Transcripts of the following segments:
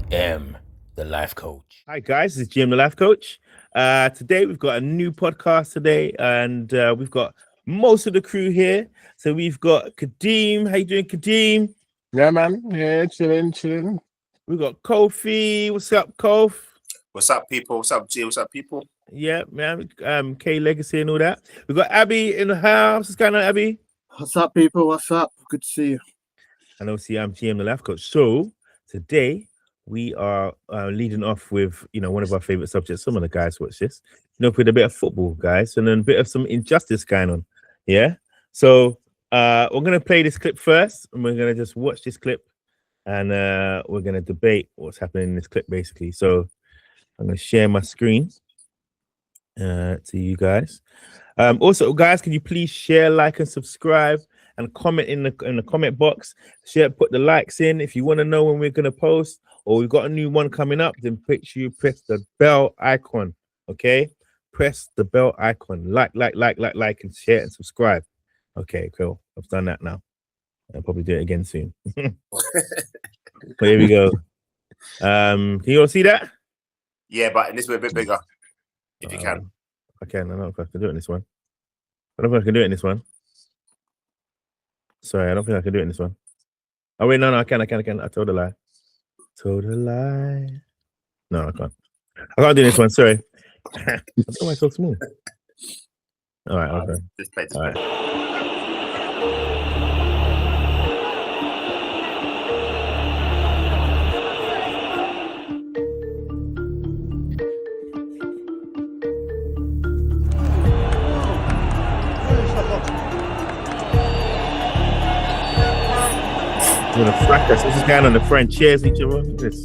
GM, the life coach. Hi guys, this is GM, the life coach. Today we've got a new podcast today, and we've got most of the crew here. So we've got Kadeem. How you doing, Kadeem? Yeah, man. Yeah, chilling. We've got Kofi. What's up, Kof? What's up, people? What's up, G? What's up, people? Yeah, man. K Legacy and all that. We've got Abi in the house. What's going on, Abi? What's up, people? What's up? Good to see you. And obviously, I'm GM, the life coach. So today we are leading off with, one of our favorite subjects. Some of the guys watch this, with a bit of football, guys, and then a bit of some injustice going on. Yeah. So we're going to play this clip first, and we're going to just watch this clip, and we're going to debate what's happening in this clip, basically. So I'm going to share my screen to you guys. Also, guys, can you please share, like, and subscribe, and comment in the comment box? Share, put the likes in. If you want to know when we're going to post, or we've got a new one coming up, then make sure you press the bell icon. Okay, press the bell icon. Like, and share and subscribe. Okay, cool. I've done that now. I'll probably do it again soon. But here we go. Can you all see that? Yeah, but this way a bit bigger, if you can. I can. I don't know if I can do it in this one. I don't think I can do it in this one. Sorry, I don't think I can do it in this one. Oh wait, no, I can. I told a lie. No, I can't. I can't do this one. Sorry. Why am I so small? All right. Okay. All right. With a fracas. This is going on the front chairs, each other. Look at this.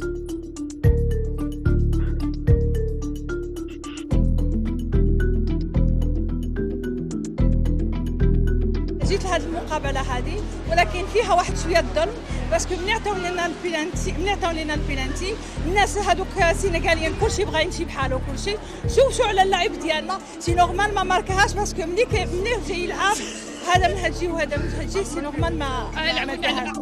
جيت لهذه المقابله هذه ولكن فيها واحد شويه الظلم باسكو ملي عطاو لنا البيلانتي الناس هذوك السنغاليين كلشي بغا يمشي بحاله وكلشي شوفوا على اللاعب ديالنا سي نورمال ما ماركهاش باسكو ملي جاي يلعب هذا من هالجي وهذا من هالجي سي نورمال ما عملتهاش.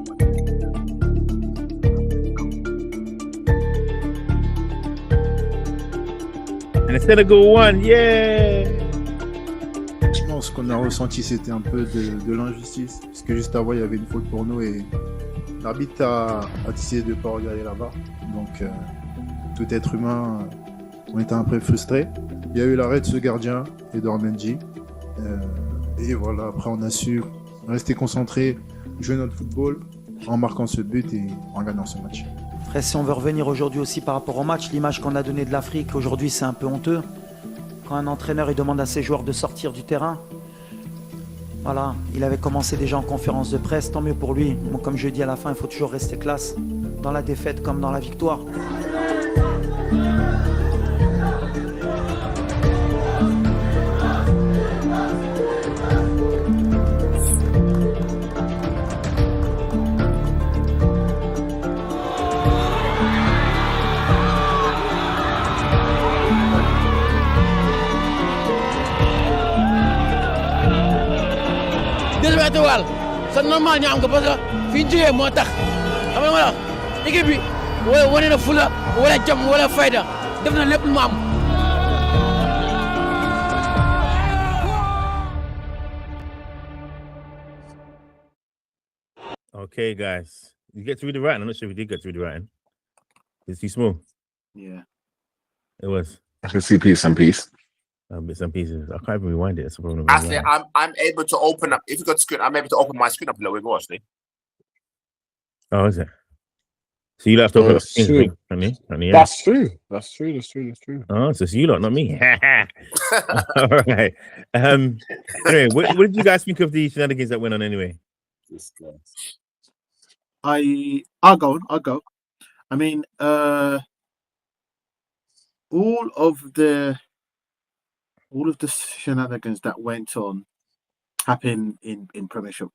And the Senegal won, yeah! Je pense qu'on a ressenti c'était un peu de l'injustice, parce que juste avant il y avait une faute pour nous et l'arbitre a décidé de ne pas regarder là-bas. Donc tout être humain, on était un peu frustrés. Il y a eu l'arrêt de ce gardien, Edouard Mendy. Et voilà, après on a su rester concentré, jouer notre football en marquant ce but et en gagnant ce match. Après, si on veut revenir aujourd'hui aussi par rapport au match, l'image qu'on a donnée de l'Afrique, aujourd'hui c'est un peu honteux. Quand un entraîneur il demande à ses joueurs de sortir du terrain, voilà, il avait commencé déjà en conférence de presse, tant mieux pour lui. Bon, comme je dis à la fin, il faut toujours rester classe, dans la défaite comme dans la victoire. C'est normal ñu am ko parce que fi ñu jógee moo tax xam nga ma la équipe bi wane na fula wala jom wala fayda def na lépp lu mu am. Okay, guys. You get to read the writing? I'm not sure if you did get to read the writing. It's too small. Yeah. It was. I can see piece and piece. Bits and pieces. I can't even rewind it. That's a problem. Actually, I'm able to open up. If you got screen, I'm able to open my screen up a little bit more. Actually. Oh, is it? So you have to open up screen, honey? Yeah. That's true. Oh, so it's you lot, not me. All right. Anyway, what did you guys think of the shenanigans that went on anyway? I'll go. I mean, all of the shenanigans that went on happened in Premiership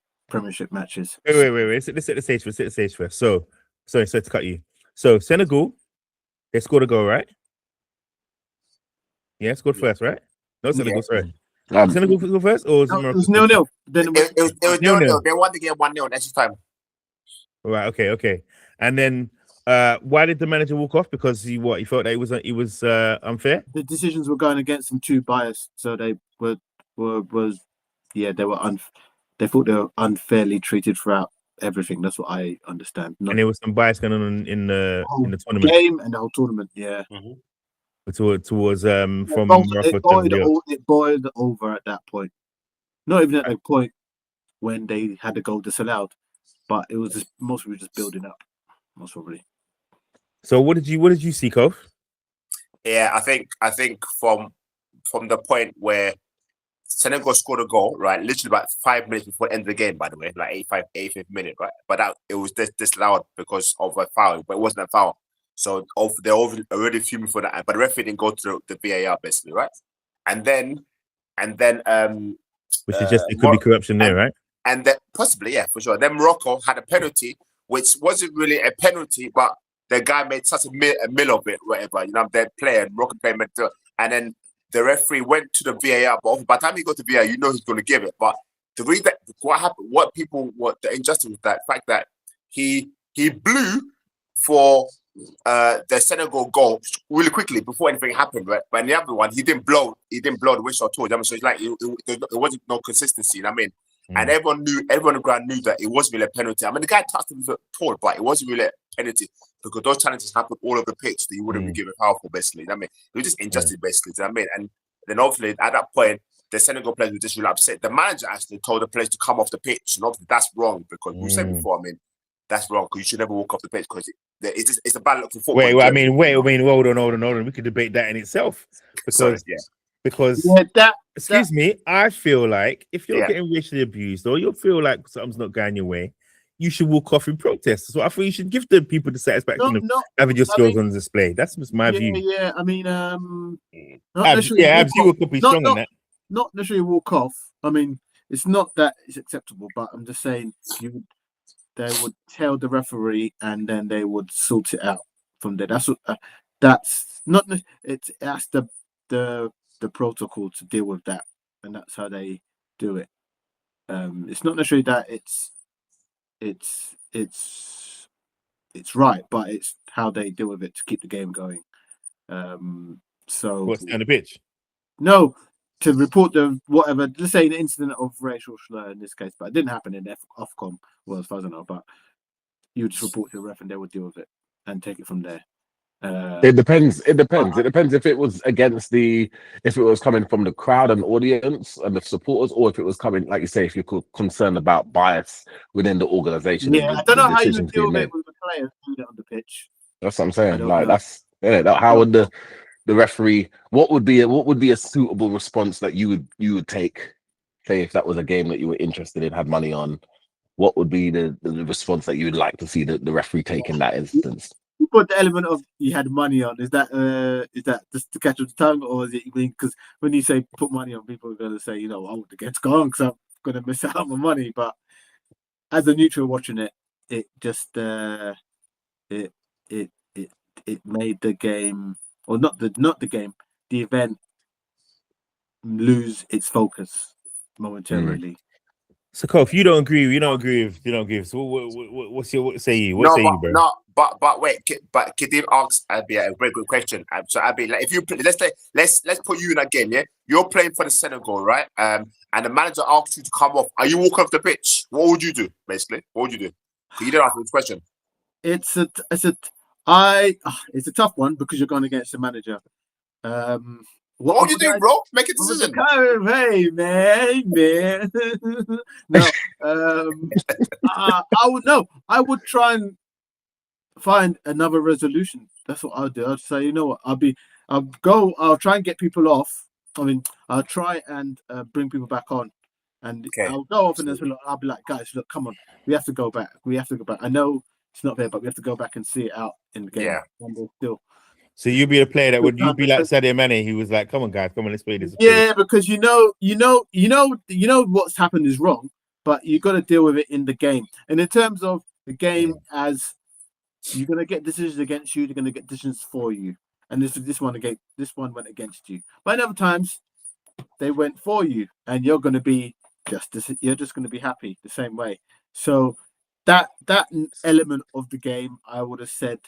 matches. Wait. Let's set the stage first. So, sorry to cut you. So, Senegal, they scored a goal, right? Yeah, scored first, right? No, Senegal, sorry. Senegal go first, or it was 0-0. Then it was 0-0. They won the game 1-0 extra time. Right. Okay. And then Why did the manager walk off? Because he felt that he was unfair. The decisions were going against him, too biased, so they were they thought they were unfairly treated throughout everything. That's what I understand. And there was some bias going on in the tournament game and the whole tournament. Yeah, towards from it boiled over at that point. Not even at the point when they had the goal disallowed, but it was just mostly just building up, most probably. So what did you see, Kof? Yeah, I think from the point where Senegal scored a goal, right, literally about 5 minutes before the end of the game, by the way, like 85th minute, right? But it was disallowed because of a foul, but it wasn't a foul. So they're already fuming for that. But the referee didn't go to the VAR, basically, right? And then which is just, it could be corruption there, right? And then possibly, yeah, for sure. Then Morocco had a penalty, which wasn't really a penalty, but the guy made such a mill of it, whatever. You know, their player, Morocco player, and then the referee went to the VAR. But by the time he got to VAR, you know he's going to give it. But the reason that what happened, what the injustice was that fact that he blew for the Senegal goal really quickly before anything happened, right? But in the other one, he didn't blow the whistle at all. I mean, so it's like it wasn't no consistency. You know what I mean? And everyone on the ground knew that it wasn't really a penalty. I mean, the guy touched him with a tall, but it wasn't really a penalty because those challenges happen all over the pitch that you wouldn't be given foul for, basically. You know what I mean? It was just injustice, basically. You know what I mean? And then obviously at that point, the Senegal players were just really upset. The manager actually told the players to come off the pitch, and obviously that's wrong because we said before. I mean, that's wrong because you should never walk off the pitch because it's a bad look for football. Wait, hold on. We could debate that in itself because excuse me, I feel like if you're getting racially abused or you feel like something's not going your way, you should walk off in protest. So I thought you should give the people the satisfaction of having your skills on display. That's just my view. Yeah, I mean, Abs, you could be strong on that. Not necessarily walk off. I mean, it's not that it's acceptable, but I'm just saying they would tell the referee and then they would sort it out from there. That's the protocol to deal with that, and that's how they do it. It's not necessarily that it's right, but it's how they deal with it to keep the game going. So what's on the pitch? No, to report the whatever. Let's say the incident of racial slur in this case, but it didn't happen in Ofcom. Well, as far as I know, but you just report to the ref and they would deal with it and take it from there. It depends. It depends if it was if it was coming from the crowd and audience and the supporters, or if it was coming, like you say, if you're concerned about bias within the organization. Yeah, I don't know how you would deal with it with the players on the pitch. That's what I'm saying. Like how would the referee? What would be a suitable response that you would take? Say if that was a game that you were interested in, had money on, what would be the response that you would like to see the referee take in that instance? But the element of you had money on, is that just to catch up the tongue, or is it because when you say put money on, people are going to say, I want the game to go on because I'm going to miss out on my money. But as a neutral watching it, it just it made the game, or not the game, the event lose its focus momentarily. So, Kof, you don't agree. So, what say you, bro? No, but wait, but Kadeem asked Abi a very good question. So, Abi, like, if you let's put you in that game, yeah. You're playing for the Senegal, right? And the manager asks you to come off. Are you walking off the pitch? What would you do, basically? What would you do? You didn't answer this question. It's a tough one because you're going against the manager. What would you do, bro? Make a decision. Hey, man. No, I would try and find another resolution. That's what I'll do. I'll say, you know what? I'll try and get people off. I mean, I'll try and bring people back on. And I'll go off and then I'll be like, guys, look, come on. We have to go back. I know it's not there, but we have to go back and see it out in the game. Yeah. Still. So you'd be a player that would you be like Sadio Mane? He was like, "Come on, guys, let's play this." Yeah, because you know what's happened is wrong, but you got to deal with it in the game. And in terms of the game, as you're gonna get decisions against you, they're gonna get decisions for you. And this one went against you. But in other times, they went for you, and you're gonna be you're just gonna be happy the same way. So that element of the game, I would have said,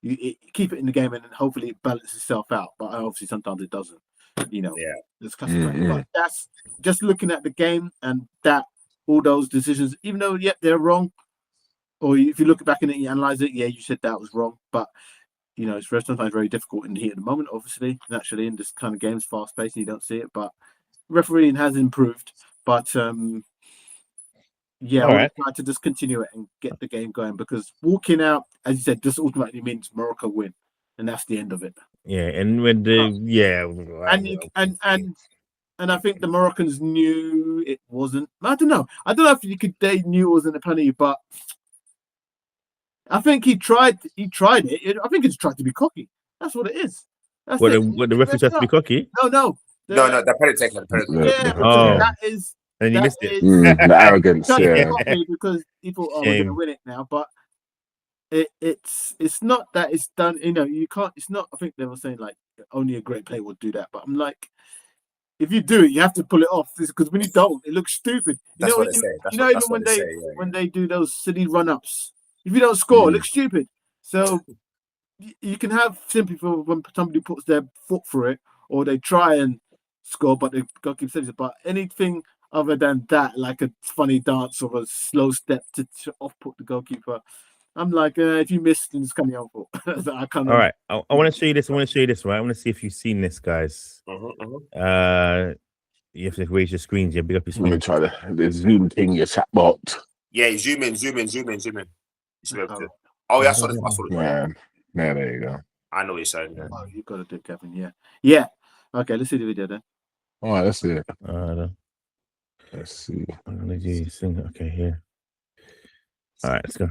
keep it in the game, and then hopefully it balances itself out. But obviously sometimes it doesn't. Yeah. It's but that's just looking at the game and that all those decisions, even though they're wrong, or if you look back in it, you analyze it, you said that was wrong, but it's sometimes very difficult in the heat of the moment. Obviously, naturally, in this kind of games, fast paced, and you don't see it. But refereeing has improved, but I would try to just continue it and get the game going, because walking out, as you said, just automatically means Morocco win, and that's the end of it. Yeah, and when and I think the Moroccans knew it wasn't. I don't know if they knew it wasn't a penalty, but I think he tried it. I think he just tried to be cocky. That's what it is. That's the referee tried to be cocky? No. The penalty taker. That is. And you missed it. The arrogance, because people are going to win it now, but it's not that it's done. You can't. It's not. I think they were saying like only a great player would do that, but I'm like, if you do it, you have to pull it off. Because when you don't, it looks stupid. That's what they say. Even when they do those silly run-ups, if you don't score, it looks stupid. So you can have sympathy for when somebody puts their foot through it, or they try and score, but they got to keep saving it. But anything other than that, like a funny dance or a slow step to off-put the goalkeeper, I'm like, if you missed, then it's kind of your fault. I can't. All right, I want to show you this. Right? I want to see if you've seen this, guys. You have to raise your screens. Yeah, big up your screen. Let me try the zoom thing, your chat bot. Yeah, zoom in. Oh, yeah, I saw this. Yeah, there you go. I know what you're saying. Yeah. Oh, you got to do it, Kevin. Yeah. Okay, let's see the video then. All right, let's see it. Let's see. I'm gonna do thing. Okay, here. All right, let's go.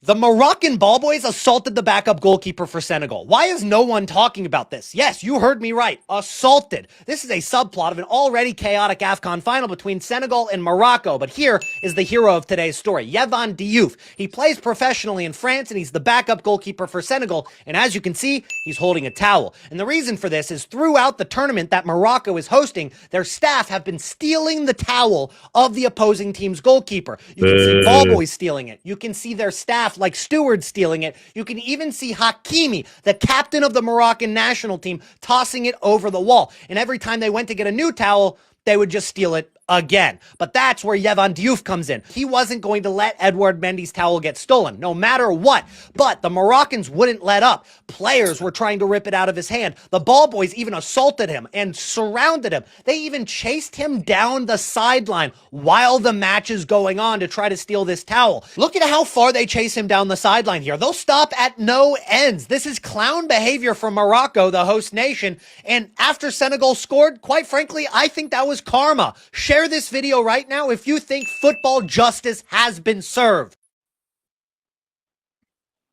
The Moroccan ball boys assaulted the backup goalkeeper for Senegal. Why is no one talking about this? Yes, you heard me right. Assaulted. This is a subplot of an already chaotic AFCON final between Senegal and Morocco. But here is the hero of today's story, Yvan Diouf. He plays professionally in France, and he's the backup goalkeeper for Senegal. And as you can see, he's holding a towel. And the reason for this is throughout the tournament that Morocco is hosting, their staff have been stealing the towel of the opposing team's goalkeeper. You can see ball boys stealing it. You can see their staff like stewards stealing it. You can even see Hakimi, the captain of the Moroccan national team, tossing it over the wall. And every time they went to get a new towel, they would just steal it again. But that's where Yvan Diouf comes in. He wasn't going to let Edouard Mendy's towel get stolen, no matter what. But the Moroccans wouldn't let up. Players were trying to rip it out of his hand. The ball boys even assaulted him and surrounded him. They even chased him down the sideline while the match is going on to try to steal this towel. Look at how far they chase him down the sideline here. They'll stop at no ends. This is clown behavior from Morocco, the host nation. And after Senegal scored, quite frankly, I think that was karma. Share this video right now if you think football justice has been served.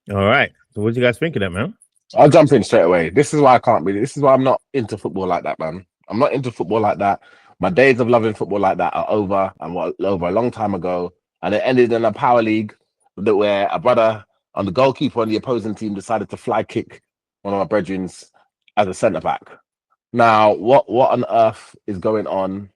All right. So what do you guys think of that, man? I'll jump in straight away. This is why I can't really. This is why I'm not into football like that, man. I'm not into football like that. My days of loving football like that are over, and over a long time ago. And it ended in a power league where a brother on the goalkeeper on the opposing team decided to fly kick one of my brethren as a centre back. Now, what on earth is going on?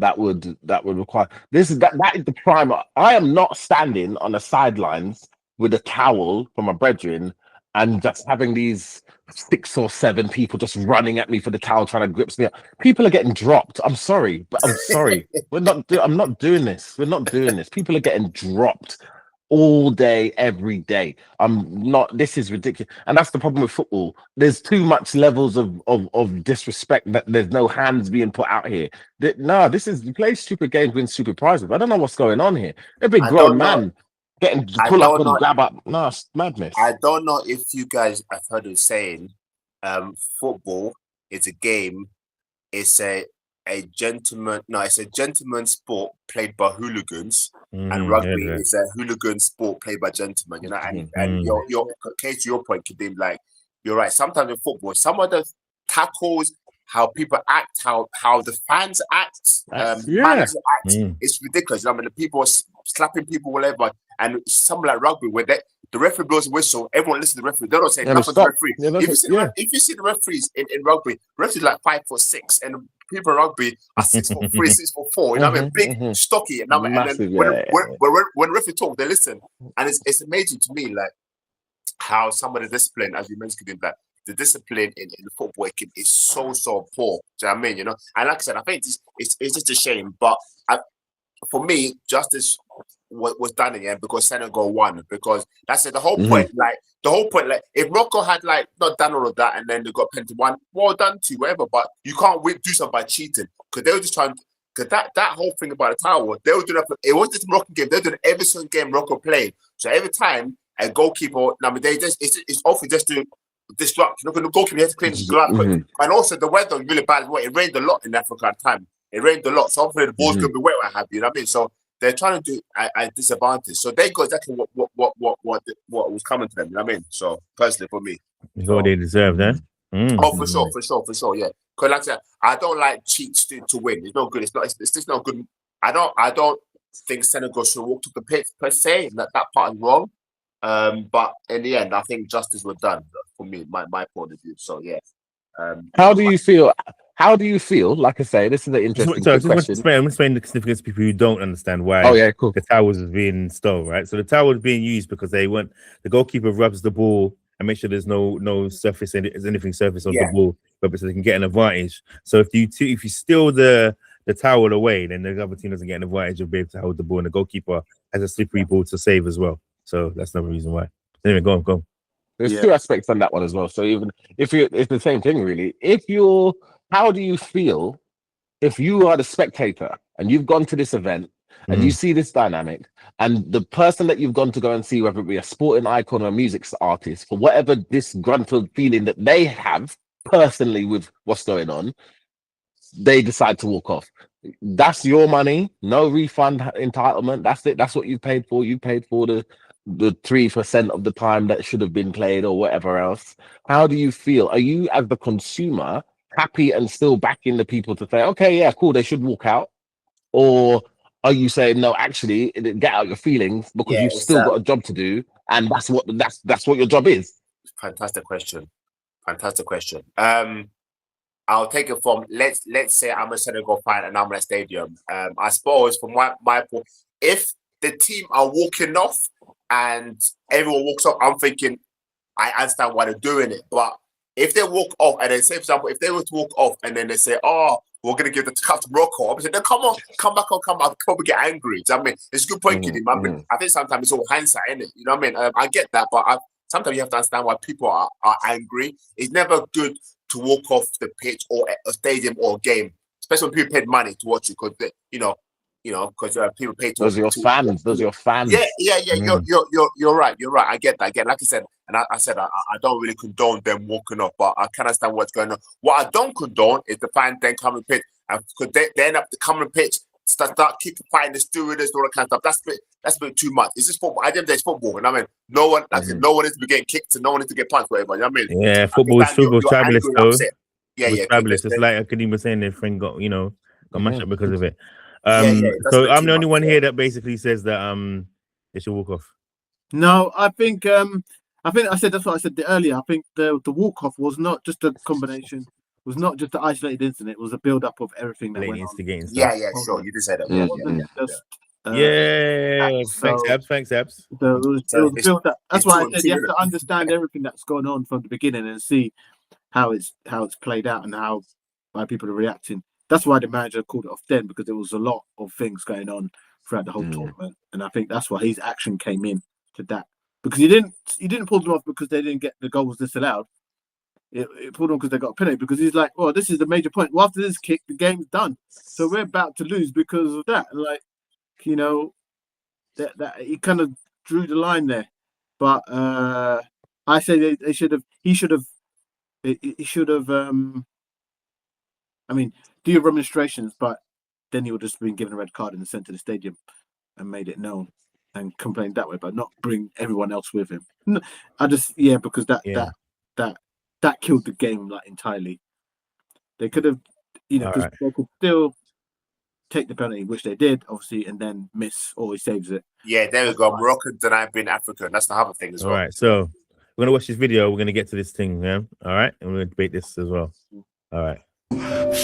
That would require that is the prime. I am not standing on the sidelines with a towel from my brethren and just having these 6 or 7 people just running at me for the towel trying to grip me up. People are getting dropped. I'm sorry, but I'm sorry. I'm not doing this. We're not doing this. People are getting dropped all day, every day. This is ridiculous. And that's the problem with football. There's too much levels of disrespect that there's no hands being put out here. This is, you play stupid games, win stupid prizes. I don't know what's going on here. A big grown man getting pull up and grab up. No, it's madness. I don't know if you guys have heard of saying football is a game. It's a gentleman's sport played by hooligans, and rugby is a hooligan sport played by gentlemen. You know, and your case to your point, Kadeem, like you're right. Sometimes in football, some of the tackles, how people act, how the fans act, managers act, it's ridiculous. I mean, the people are slapping people, whatever, and something like rugby where the referee blows a whistle, everyone listens to the referee. They don't say nothing to the referee. If you see the referees in rugby, referees like 5'6", and people in rugby are 6'3", 6'4". You know what I mean? Big, stocky. And then when referee talk, they listen, and it's amazing to me. Like how some of the discipline, as you mentioned, that the discipline in the football is so poor. Do you know what I mean? You know, and like I said, I think it's just a shame. But for me, justice was done again because Senegal won. Because that's it. The whole point, like if Morocco had not done all of that and then they got penalty one, well done to whatever. But you can't do something by cheating because they were just trying. Because that whole thing about the tower, they were doing it wasn't just a Moroccan game. They were doing every single game Morocco played. So every time a goalkeeper, it's often just to disrupt. Look at the goalkeeper, he has to clean his glove. And also the weather was really bad as well. It rained a lot in Africa at the time. It rained a lot. So hopefully the ball's gonna be wet, what have you. You know what I mean? So they're trying to do a disadvantage. So they got exactly what was coming to them. You know what I mean? So personally for me. It's what they deserve, then. Oh, for sure, yeah. Because like I said, I don't like cheats to win. It's not good. It's just not good. I don't think Senegal should walk to the pitch per se. That part is wrong. But in the end, I think justice was done for me, my point of view. So yeah. How do you feel? How do you feel? Like I say, this is an interesting question. I'm explaining the significance to people who don't understand why the towers is being installed, right? So the tower is being used because the goalkeeper rubs the ball and make sure there's no surface, anything surface on the ball, but so they can get an advantage. So if you steal the towel away, then the other team doesn't get an advantage of being able to hold the ball, and the goalkeeper has a slippery ball to save as well. So that's another reason why. Anyway, go on. There's two aspects on that one as well. So even it's the same thing really. How do you feel if you are the spectator and you've gone to this event and you see this dynamic, and the person that you've gone to go and see, whether it be a sporting icon or a music artist, for whatever disgruntled feeling that they have personally with what's going on, they decide to walk off. That's your money, no refund entitlement. That's it. That's what you paid for. You paid for the 3% of the time that should have been played or whatever else. How do you feel? Are you, as the consumer, happy and still backing the people to say, okay, yeah, cool, they should walk out? Or are you saying, no, actually, get out your feelings because you've still got a job to do, and that's what your job is? Fantastic question. I'll take it from let's say I'm a Senegal fan and I'm at a stadium. I suppose from my point, if the team are walking off and everyone walks off, I'm thinking I understand why they're doing it. But if they walk off and then say, for example, if they were to walk off and then they say, "Oh, we're gonna give the cup to Morocco," I'm saying, "No, come on, come back." I'll probably get angry. Do you know what I mean? It's a good point, Kadeem. I mean, I think sometimes it's all hindsight, isn't it? You know what I mean? I get that, but sometimes you have to understand why people are angry. It's never good to walk off the pitch or a stadium or a game, especially when people paid money to watch it, because because people pay to. Those are your fans. Yeah. You're right. I get that. Again, like I said, and I said I don't really condone them walking off, but I can understand what's going on. What I don't condone is the fans then coming pitch, and because they end up coming pitch, start keep fighting the stewardess, all that kind of stuff. That's a bit too much. It's just football. I think there's football, and I mean, no one needs to be getting kicked, and no one needs to get punched, whatever. You know what I mean? Yeah, football is fabulous though. Yeah, fabulous. It's like Kadeem was saying, their friend got mashed up because of it. So I'm the only one here that basically says that they should walk off. No, I think I said that's what I said earlier. I think the walk off was not just a combination, was not just an isolated incident. It was a build up of everything that went on. Yeah, sure. You did say that. Thanks, Abs. So it was built up. That's why I said you have to understand everything that's gone on from the beginning and see how it's played out and how people are reacting. That's why the manager called it off then, because there was a lot of things going on throughout the whole tournament, and I think that's why his action came in to that, because he didn't pull them off because they didn't get the goal was disallowed. It pulled them because they got a penalty, because he's like, "Oh, this is the major point. Well, after this kick, the game's done, so we're about to lose because of that." Like, that he kind of drew the line there, but I say he should have. I mean, do your remonstrations, but then he would just been given a red card and sent to the stadium and made it known and complained that way, but not bring everyone else with him. No, because that killed the game entirely. They could have, because they could still take the penalty, which they did, obviously, and then miss, or he saves it. Yeah, there we go. Morocco denied being African. That's the other thing as well. All right, so we're gonna watch this video. We're gonna get to this thing, yeah. All right, and we're gonna debate this as well. All right.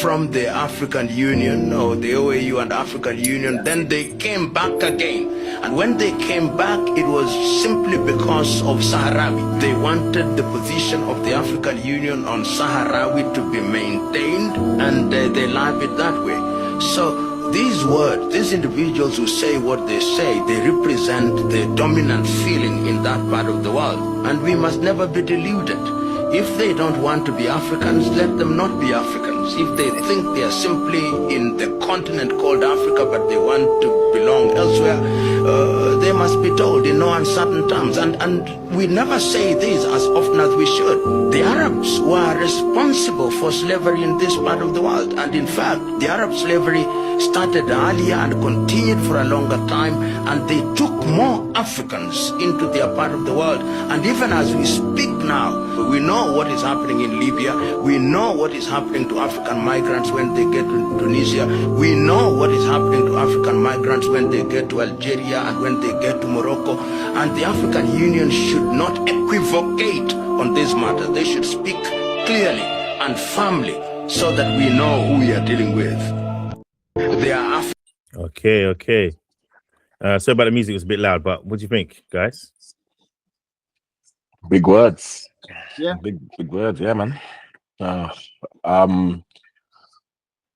From the African Union or the OAU and African Union, then they came back again And when they came back, it was simply because of Sahrawi. They wanted the position of the African Union on Sahrawi to be maintained, and they love it that way. So these words, these individuals who say what they say, they represent the dominant feeling in that part of the world. And we must never be deluded. If they don't want to be Africans, let them not be Africans. If they think they are simply in the continent called Africa, but they want to belong elsewhere, they must be told in no uncertain terms. And we never say this as often as we should. The Arabs were responsible for slavery in this part of the world. And in fact, the Arab slavery started earlier and continued for a longer time, and they took more Africans into their part of the world. And even as we speak now, we know what is happening in Libya. We know what is happening to African migrants when they get to Tunisia. We know what is happening to African migrants when they get to Algeria and when they get to Morocco. And the African Union should not equivocate on this matter. They should speak clearly and firmly so that we know who we are dealing with. They are Okay. Sorry about the music, it was a bit loud, but what do you think, guys? Big words. Yeah. Big words, yeah, man.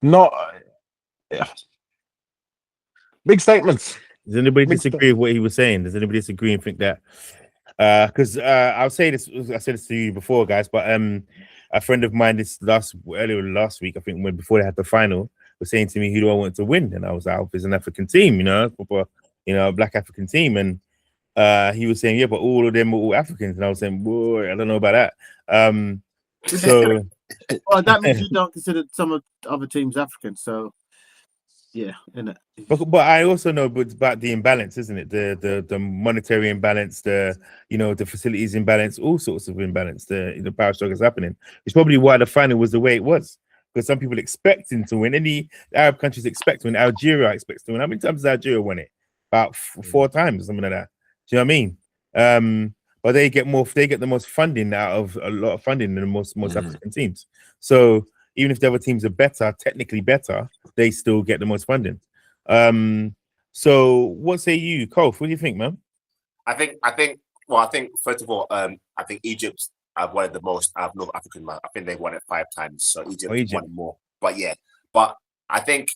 Not big statements. Does anybody disagree with what he was saying? Does anybody disagree and think that? Because I'll say this. I said this to you before, guys, but a friend of mine earlier last week, I think, when before they had the final, was saying to me, "Who do I want to win?" And I was like, "There's an African team, a Black African team." And he was saying, "Yeah, but all of them are all Africans." And I was saying, "Boy, I don't know about that." So, well, that means you don't consider some of the other teams African. So, yeah, innit? But I also know it's about the imbalance, isn't it? The monetary imbalance, the facilities imbalance, all sorts of imbalance. The power struggle is happening. It's probably why the final was the way it was. Because some people expecting to win. Any Arab countries expect to win. Algeria expects to win. How many times has Algeria won it? About 4 times, something like that. Do you know what I mean? But they get the most funding out of a lot of funding than most African teams. So even if the other teams are technically better, they still get the most funding. So what say you, Kof? What do you think, man? I think first of all, I think Egypt have won it the most out of North African man. I think they won it 5 times. So Egypt won more. But I think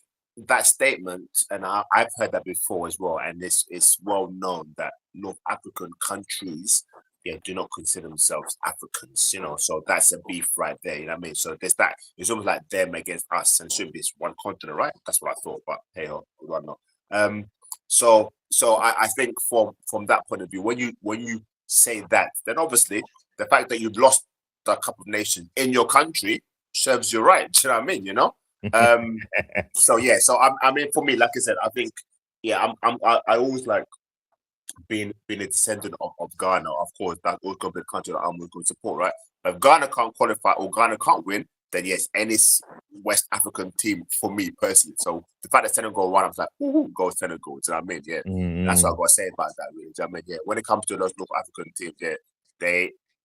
that statement, and I've heard that before as well, and it's well known that North African countries do not consider themselves Africans, so that's a beef right there, you know what I mean? So there's that, it's almost like them against us, and it should be this one continent, right? That's what I thought, but hey ho, we don't know. So I think from that point of view, when you say that, then obviously the fact that you've lost the Cup of Nations in your country serves you right, you know what I mean, So I mean, for me, like I said, I think I always like being a descendant of Ghana. Of course, that's always going to be a country that I'm going to support, right? But if Ghana can't qualify or Ghana can't win, then yes, any West African team for me personally. So the fact that Senegal won, I was like, go Senegal. Do you know what I mean? Yeah, that's what I got to say about that. Really, do you know what I mean? Yeah, when it comes to those North African teams,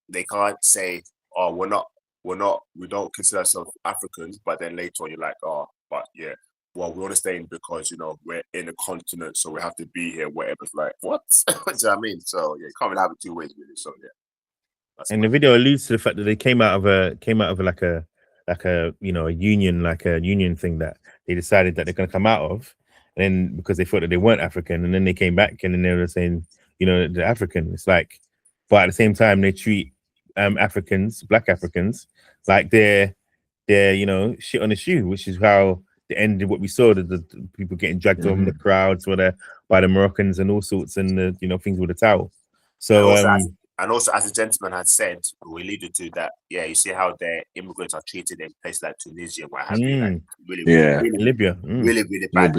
they can't say, oh, we don't consider ourselves Africans, but then later on you're like, oh, but yeah, well, we want to stay in because we're in a continent, so we have to be here. Whatever. It's like, what? Do you know what I mean? So yeah, you can't really have it 2 ways, really. So yeah. And the video alludes to the fact that they came out of a union thing that they decided that they're going to come out of, and then because they thought that they weren't African, and then they came back and then they were saying, they're African. It's like, but at the same time they treat Africans, Black Africans, like they're shit on the shoe, which is how the end of what we saw, the people getting dragged on the crowds by the Moroccans and all sorts, and the things with the towel. So and also, as the gentleman had said, we alluded to that. Yeah, you see how the immigrants are treated in places like Tunisia, where have you, like really, Libya, really bad.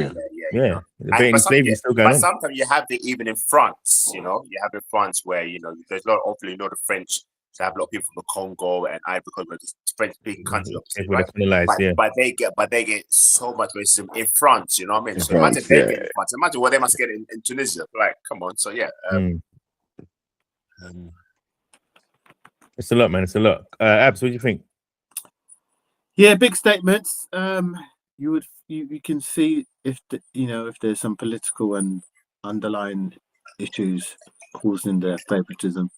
Yeah, but sometimes you have it even in France. You have in France where there's a lot. Hopefully, the French. They have a lot of people from the Congo and Ivory Coast, where the French-speaking countries, right? But they get so much racism in France. You know what I mean? So imagine they get in France. Imagine what they must get in Tunisia. Like, come on. So yeah. It's a lot, man. It's a lot. Abs, what do you think? Yeah, big statements. You can see if there's some political and underlying issues causing their favoritism.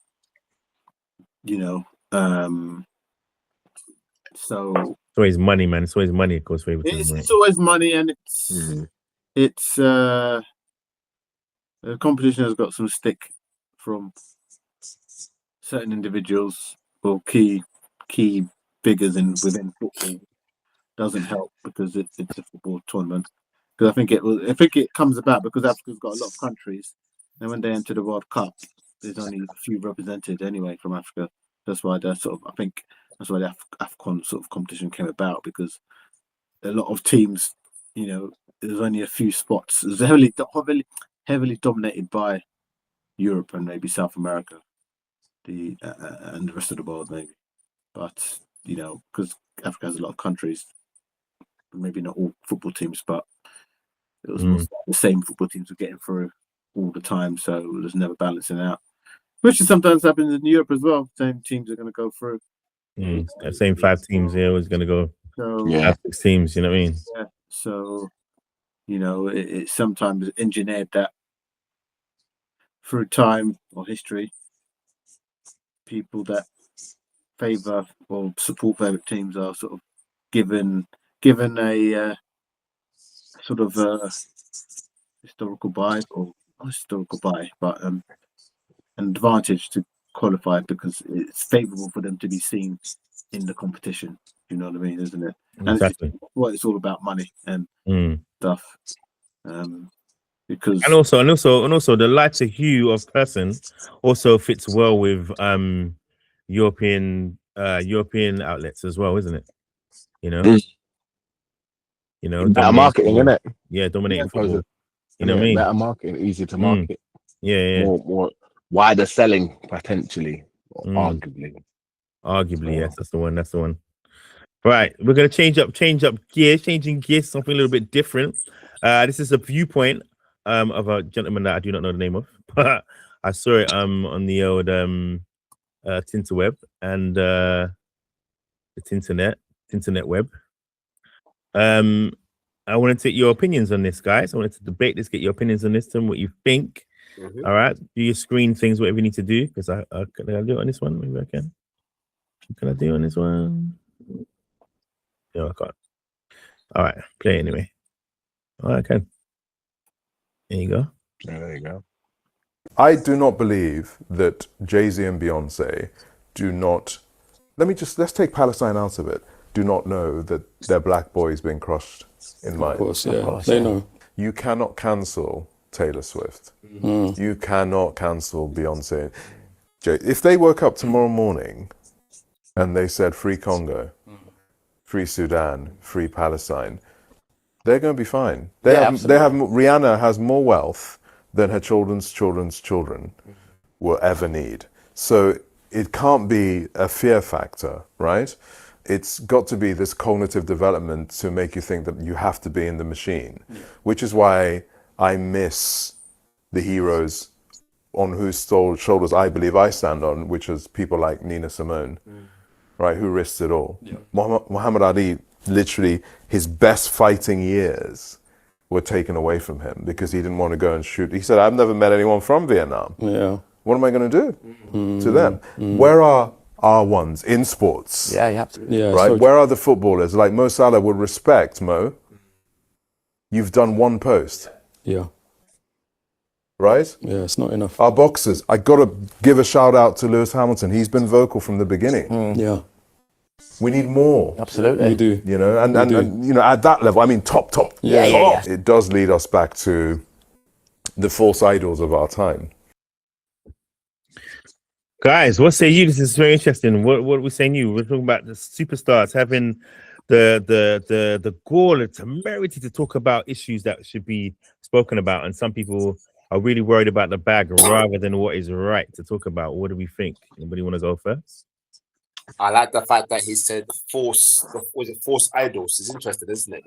So It's always money, man. It's always money, of course. Favoritism, it's always money, and it's the competition has got some stick from certain individuals or key figures within football. Doesn't help because it's a football tournament. Because I think it comes about because Africa's got a lot of countries, and when they enter the World Cup, there's only a few represented anyway from Africa. That's why I think that's why the AFCON sort of competition came about, because a lot of teams, there's only a few spots. It's heavily dominated by Europe and maybe South America, and the rest of the world maybe. But because Africa has a lot of countries, maybe not all football teams, but it was most the same football teams were getting through all the time, so there's never balancing out. Which sometimes happens in Europe as well. Same teams are going to go through. Same 5 teams here was going to go. So 6 teams. You know what I mean? Yeah. So it's sometimes engineered that through time or history, people that favour or support favourite teams are sort of given a sort of historical bias, or not historical bias, but an advantage to qualify because it's favourable for them to be seen in the competition. You know what I mean, isn't it? Exactly. And it's all about money and stuff. Because and also the lighter hue of person also fits well with European outlets as well, isn't it? Better marketing, isn't it? Yeah, dominating football. You know what I mean? Better marketing, easier to market. Yeah. More wider selling potentially, or arguably. Yes, that's the one. Right, we're gonna change up gears, changing gears, something a little bit different. This is a viewpoint of a gentleman that I do not know the name of, but I saw it on the old Tinterweb and the Tinternet web. I want to take your opinions on this, guys. I wanted to debate this, get your opinions on this, and what you think. All right, do your screen things, whatever you need to do, because can I do it on this one? Maybe I can. Can I do it on this one? No, I can't. All right, play it anyway. All right, I can. There you go. Yeah, there you go. I do not believe that Jay-Z and Beyonce do not. Let's take Palestine out of it. Do not know that their black boy is being crushed in mind. Of course, they know. You cannot cancel Taylor Swift. You cannot cancel Beyonce. If they woke up tomorrow morning and they said free Congo, free Sudan, free Palestine, they're going to be fine. Rihanna has more wealth than her children's children will ever need. So it can't be a fear factor, right? It's got to be this cognitive development to make you think that you have to be in the machine, which is why I miss the heroes on whose shoulders I believe I stand on, which is people like Nina Simone, right, who risked it all. Muhammad Ali, literally his best fighting years were taken away from him because he didn't want to go and shoot. He said, I've never met anyone from Vietnam. What am I going to do to them? Where are our ones in sports? Yeah, you have to. Yeah, right? Where are the footballers? Like Mo Salah would respect, Mo. You've done one post. Yeah. Right? Yeah, it's not enough. Our boxers, I got to give a shout out to Lewis Hamilton. He's been vocal from the beginning. Yeah. We need more. Absolutely. We do. You know, and at that level, I mean, top. Yeah. It does lead us back to the false idols of our time. Guys, what say you? This is very interesting. What are we saying? We're talking about the superstars having the gall, the temerity to talk about issues that should be spoken about, and some people are really worried about the bag rather than what is right to talk about. What do we think? Anybody want to go first? I like the fact that he said force idols. It's interesting, isn't it?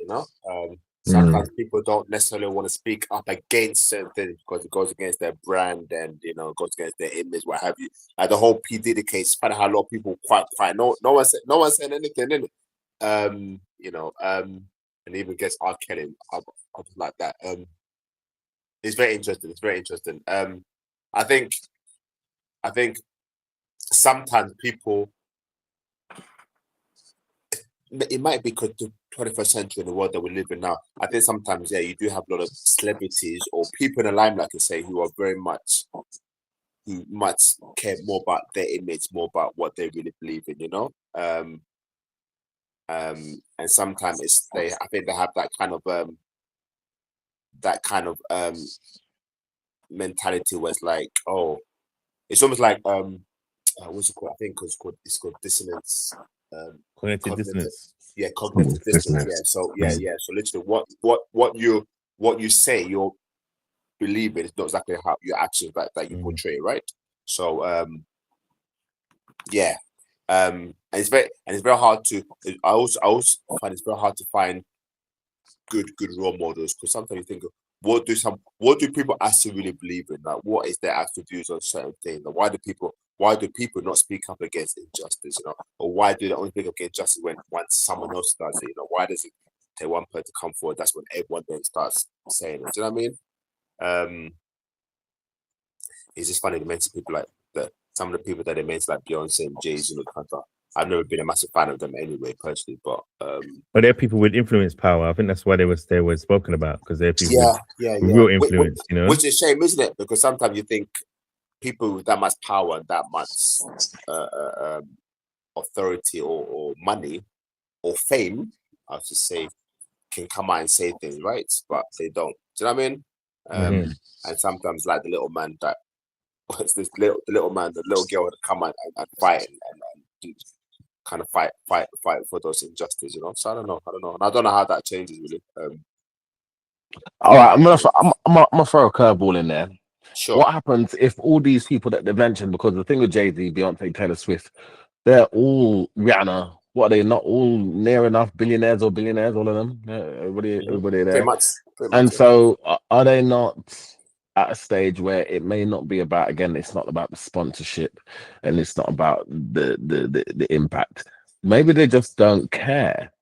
Sometimes people don't necessarily want to speak up against certain things because it goes against their brand and goes against their image, what have you. Like the whole P Diddy case, funny how a lot of people quite no one said anything in it. And even gets R. Kelly up like that. It's very interesting. It's very interesting. I think sometimes people, it might be because the 21st century in the world that we live in now. I think sometimes, yeah, you do have a lot of celebrities or people in the limelight, I say, who much care more about their image, more about what they really believe in, you know. And sometimes I think they have that kind of mentality where it's like, oh, it's almost like what's it called? I think it's called dissonance. Cognitive dissonance. Yeah, cognitive dissonance. Yeah. So So literally, what you say you're believing is not exactly how your actions that you portray, right? So and it's very hard to. I also find it's very hard to find good role models, because sometimes you think, what do people actually really believe in? Like, what is their actual views on certain things? Like, why do people not speak up against injustice? You know, or why do they only speak up against justice when someone else does it? You know, why does it take one person to come forward? That's when everyone then starts saying it. Do you know what I mean? It's just funny to mention people like some of the people that they mention, like Beyonce and Jay-Z, and kind of. I've never been a massive fan of them anyway, personally, but they're people with influence power. I think that's why they were spoken about, because they're people with real influence, you know. Which is a shame, isn't it? Because sometimes you think people with that much power and that much authority or money or fame, I should say, can come out and say things, right? But they don't. Do you know what I mean? And sometimes, like the little man that what's this the little girl that come out and fight and kind of fight for those injustices, you know. So I don't know. And I don't know how that changes really. All right, I'm gonna throw a curveball in there. Sure. What happens if all these people that they mentioned, because the thing with Jay-Z, Beyonce, Taylor Swift, they're all Rihanna. What are they not all near enough billionaires, all of them? Everybody there. Pretty much. And so are they not at a stage where it may not be about, again, it's not about the sponsorship and it's not about the impact. Maybe they just don't care.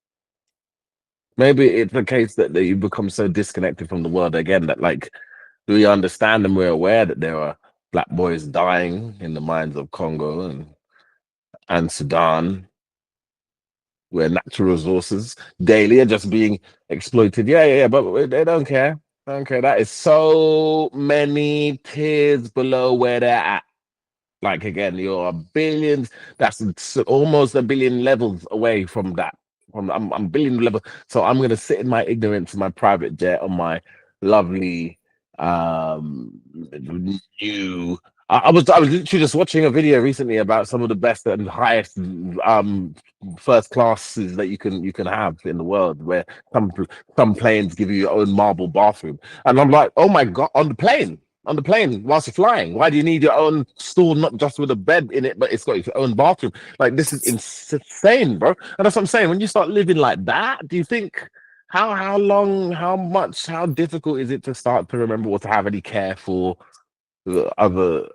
Maybe it's the case that you become so disconnected from the world again that, like, we understand and we're aware that there are black boys dying in the mines of Congo and Sudan, where natural resources daily are just being exploited. Yeah, but they don't care. That is so many tiers below where they're at. Like, again, you're billions. That's almost a billion levels away from that. I'm billion level. So I'm gonna sit in my ignorance in my private jet on my lovely new. I was literally just watching a video recently about some of the best and highest first classes that you can have in the world, where some planes give you your own marble bathroom, and I'm like, oh my god, on the plane whilst you're flying, why do you need your own stool, not just with a bed in it, but it's got its own bathroom? Like, this is insane, bro. And that's what I'm saying. When you start living like that, do you think how long, how difficult is it to start to remember or to have any care for the other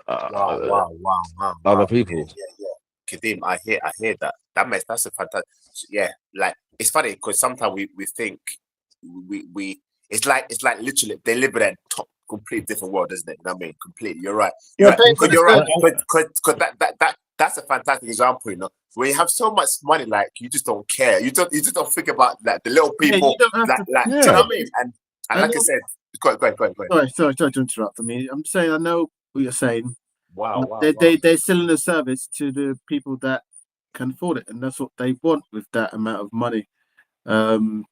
other people? Yeah. Kadeem, I hear that. That's a fantastic. Yeah, like, it's funny because sometimes we think we it's like literally they live in a complete different world, isn't it? You know what I mean? Completely. You're right. You're right. Because that's a fantastic example, you know, where you have so much money, like, you just don't care. You just don't think about, like, the little people. Do you know what I mean? And like I said, go ahead. Sorry to interrupt. I mean, I'm saying, I know what you're saying. Wow. They're selling a service to the people that can afford it, and that's what they want with that amount of money. I'm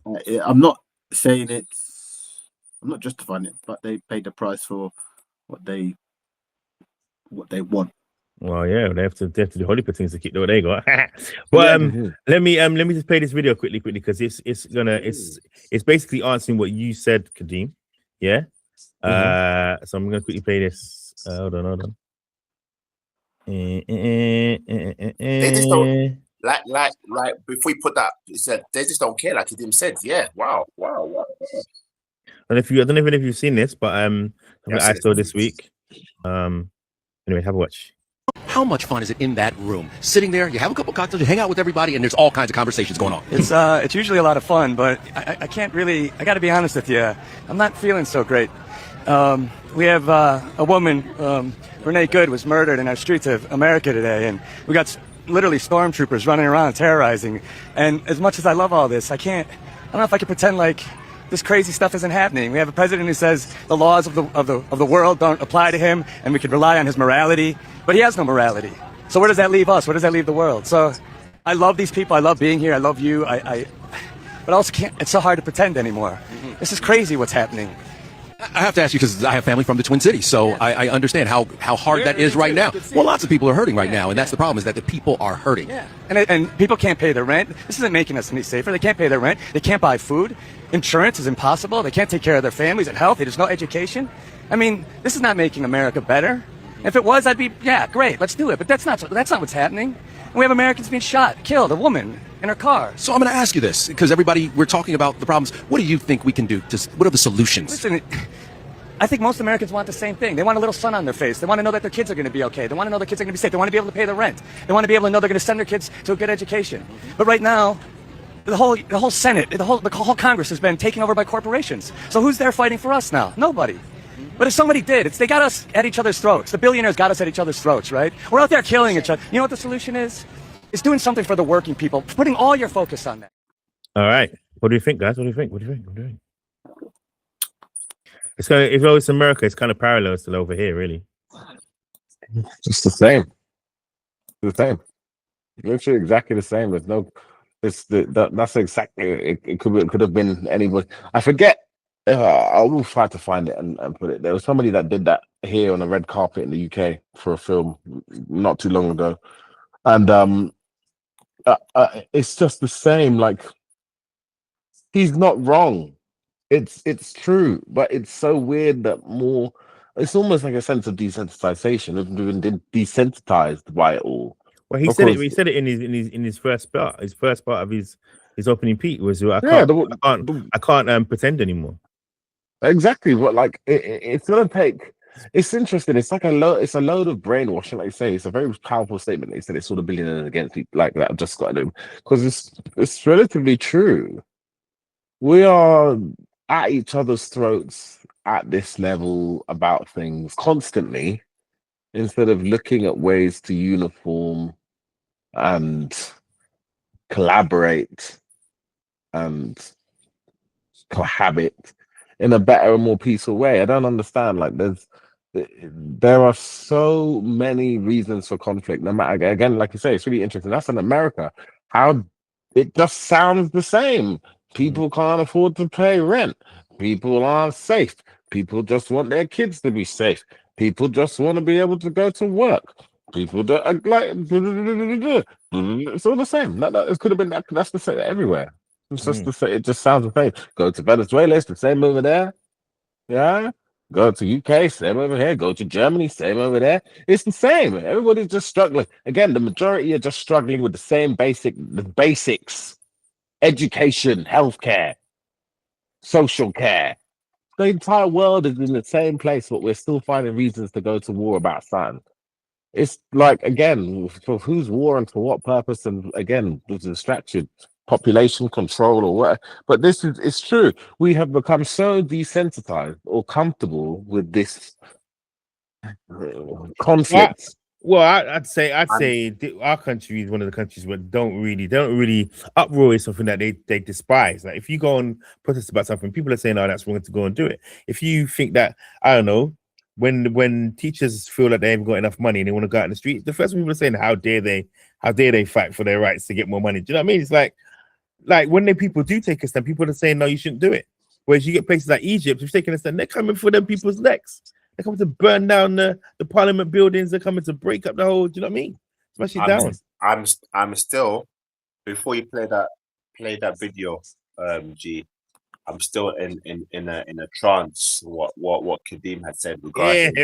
not saying I'm not justifying it, but they paid the price for what they want. Well, yeah, they have to do holy things to keep what they got. But let me just play this video quickly because it's basically answering what you said, Kadeem. Yeah. So I'm gonna quickly play this. Hold on. They just don't like before we put that. It said they just don't care, like Kadeem said. Yeah. Wow. And I don't know if you've seen this, but I saw this week. Anyway, have a watch. How much fun is it in that room? Sitting there, you have a couple cocktails, you hang out with everybody, and there's all kinds of conversations going on. It's usually a lot of fun, but I can't really. I got to be honest with you. I'm not feeling so great. We have a woman, Renee Good, was murdered in our streets of America today, and we got literally stormtroopers running around terrorizing. And as much as I love all this, I don't know if I can pretend like this crazy stuff isn't happening. We have a president who says the laws of the world don't apply to him, and we could rely on his morality, but he has no morality. So where does that leave us? Where does that leave the world? So I love these people. I love being here. I love you. But I also can't. It's so hard to pretend anymore. This is crazy what's happening. I have to ask you because I have family from the Twin Cities, so I understand how hard that is right now. Well, lots of people are hurting right now, and that's the problem, is that the people are hurting. Yeah. And people can't pay their rent. This isn't making us any safer. They can't pay their rent. They can't buy food. Insurance is impossible. They can't take care of their families and health. There's no education. I mean, this is not making America better. If it was, I'd be, yeah, great, let's do it. But that's not what's happening. And we have Americans being shot, killed, a woman in her car. So I'm going to ask you this, because we're talking about the problems. What do you think we can do? What are the solutions? Listen, I think most Americans want the same thing. They want a little sun on their face. They want to know that their kids are going to be okay. They want to know their kids are going to be safe. They want to be able to pay their rent. They want to be able to know they're going to send their kids to a good education. But right now, the whole Senate, the whole Congress has been taken over by corporations. So who's there fighting for us now? Nobody. But if somebody did, they got us at each other's throats. The billionaires got us at each other's throats, right? We're out there killing each other. You know what the solution is? It's doing something for the working people, putting all your focus on that. All right. What do you think, guys? What do you think? What do you think? It's kind of, if it's America, it's kind of parallel to over here, really. Just the same. The same. Literally exactly the same. There's no. That's exactly. It could have been anybody. I forget. I will try to find it and put it. There was somebody that did that here on a red carpet in the UK for a film not too long ago, and it's just the same. Like, he's not wrong. It's true, but it's so weird that it's almost like a sense of desensitization. We've been desensitized by it all. Well, he said it in his first part. His first part of his opening piece was, I can't pretend anymore. Exactly, but like it's gonna take. It's interesting. It's like it's a load of brainwashing. Like you say, it's a very powerful statement. They said it's all the billionaires against people like that. I've just got to do because it's relatively true. We are at each other's throats at this level about things constantly, instead of looking at ways to uniform and collaborate and cohabit in a better and more peaceful way. I don't understand. Like, there are so many reasons for conflict. No matter, again, like you say, it's really interesting. That's in America. How it just sounds the same. People can't afford to pay rent. People aren't safe. People just want their kids to be safe. People just want to be able to go to work. People don't like. It's all the same. It could have been that. That's the same everywhere. It's just the same. It just sounds the same. Go to Venezuela, it's the same over there. Yeah. Go to UK, same over here. Go to Germany, same over there. It's the same. Everybody's just struggling. Again, the majority are just struggling with the basics. Education, healthcare, social care. The entire world is in the same place, but we're still finding reasons to go to war about something. It's like, again, for whose war and for what purpose? And again, the distraction, population control or what. But it's true. We have become so desensitized or comfortable with this conflict. Well, I'd say our country is one of the countries where don't really uproar is something that they despise. Like, if you go and protest about something, people are saying, "Oh, that's wrong," to go and do it. If you think that, I don't know, when teachers feel like they haven't got enough money and they want to go out in the street, the first people are saying, "How dare they fight for their rights to get more money?" Do you know what I mean? It's like when people do take a stand, people are saying, "No, you shouldn't do it." Whereas you get places like Egypt, who've taken a stand, they're coming for them people's necks. They're coming to burn down the parliament buildings. They're coming to break up the whole. Do you know what I mean? Smash it down. I'm still, before you play that video, G. I'm still in a trance. What Kadeem had said regarding.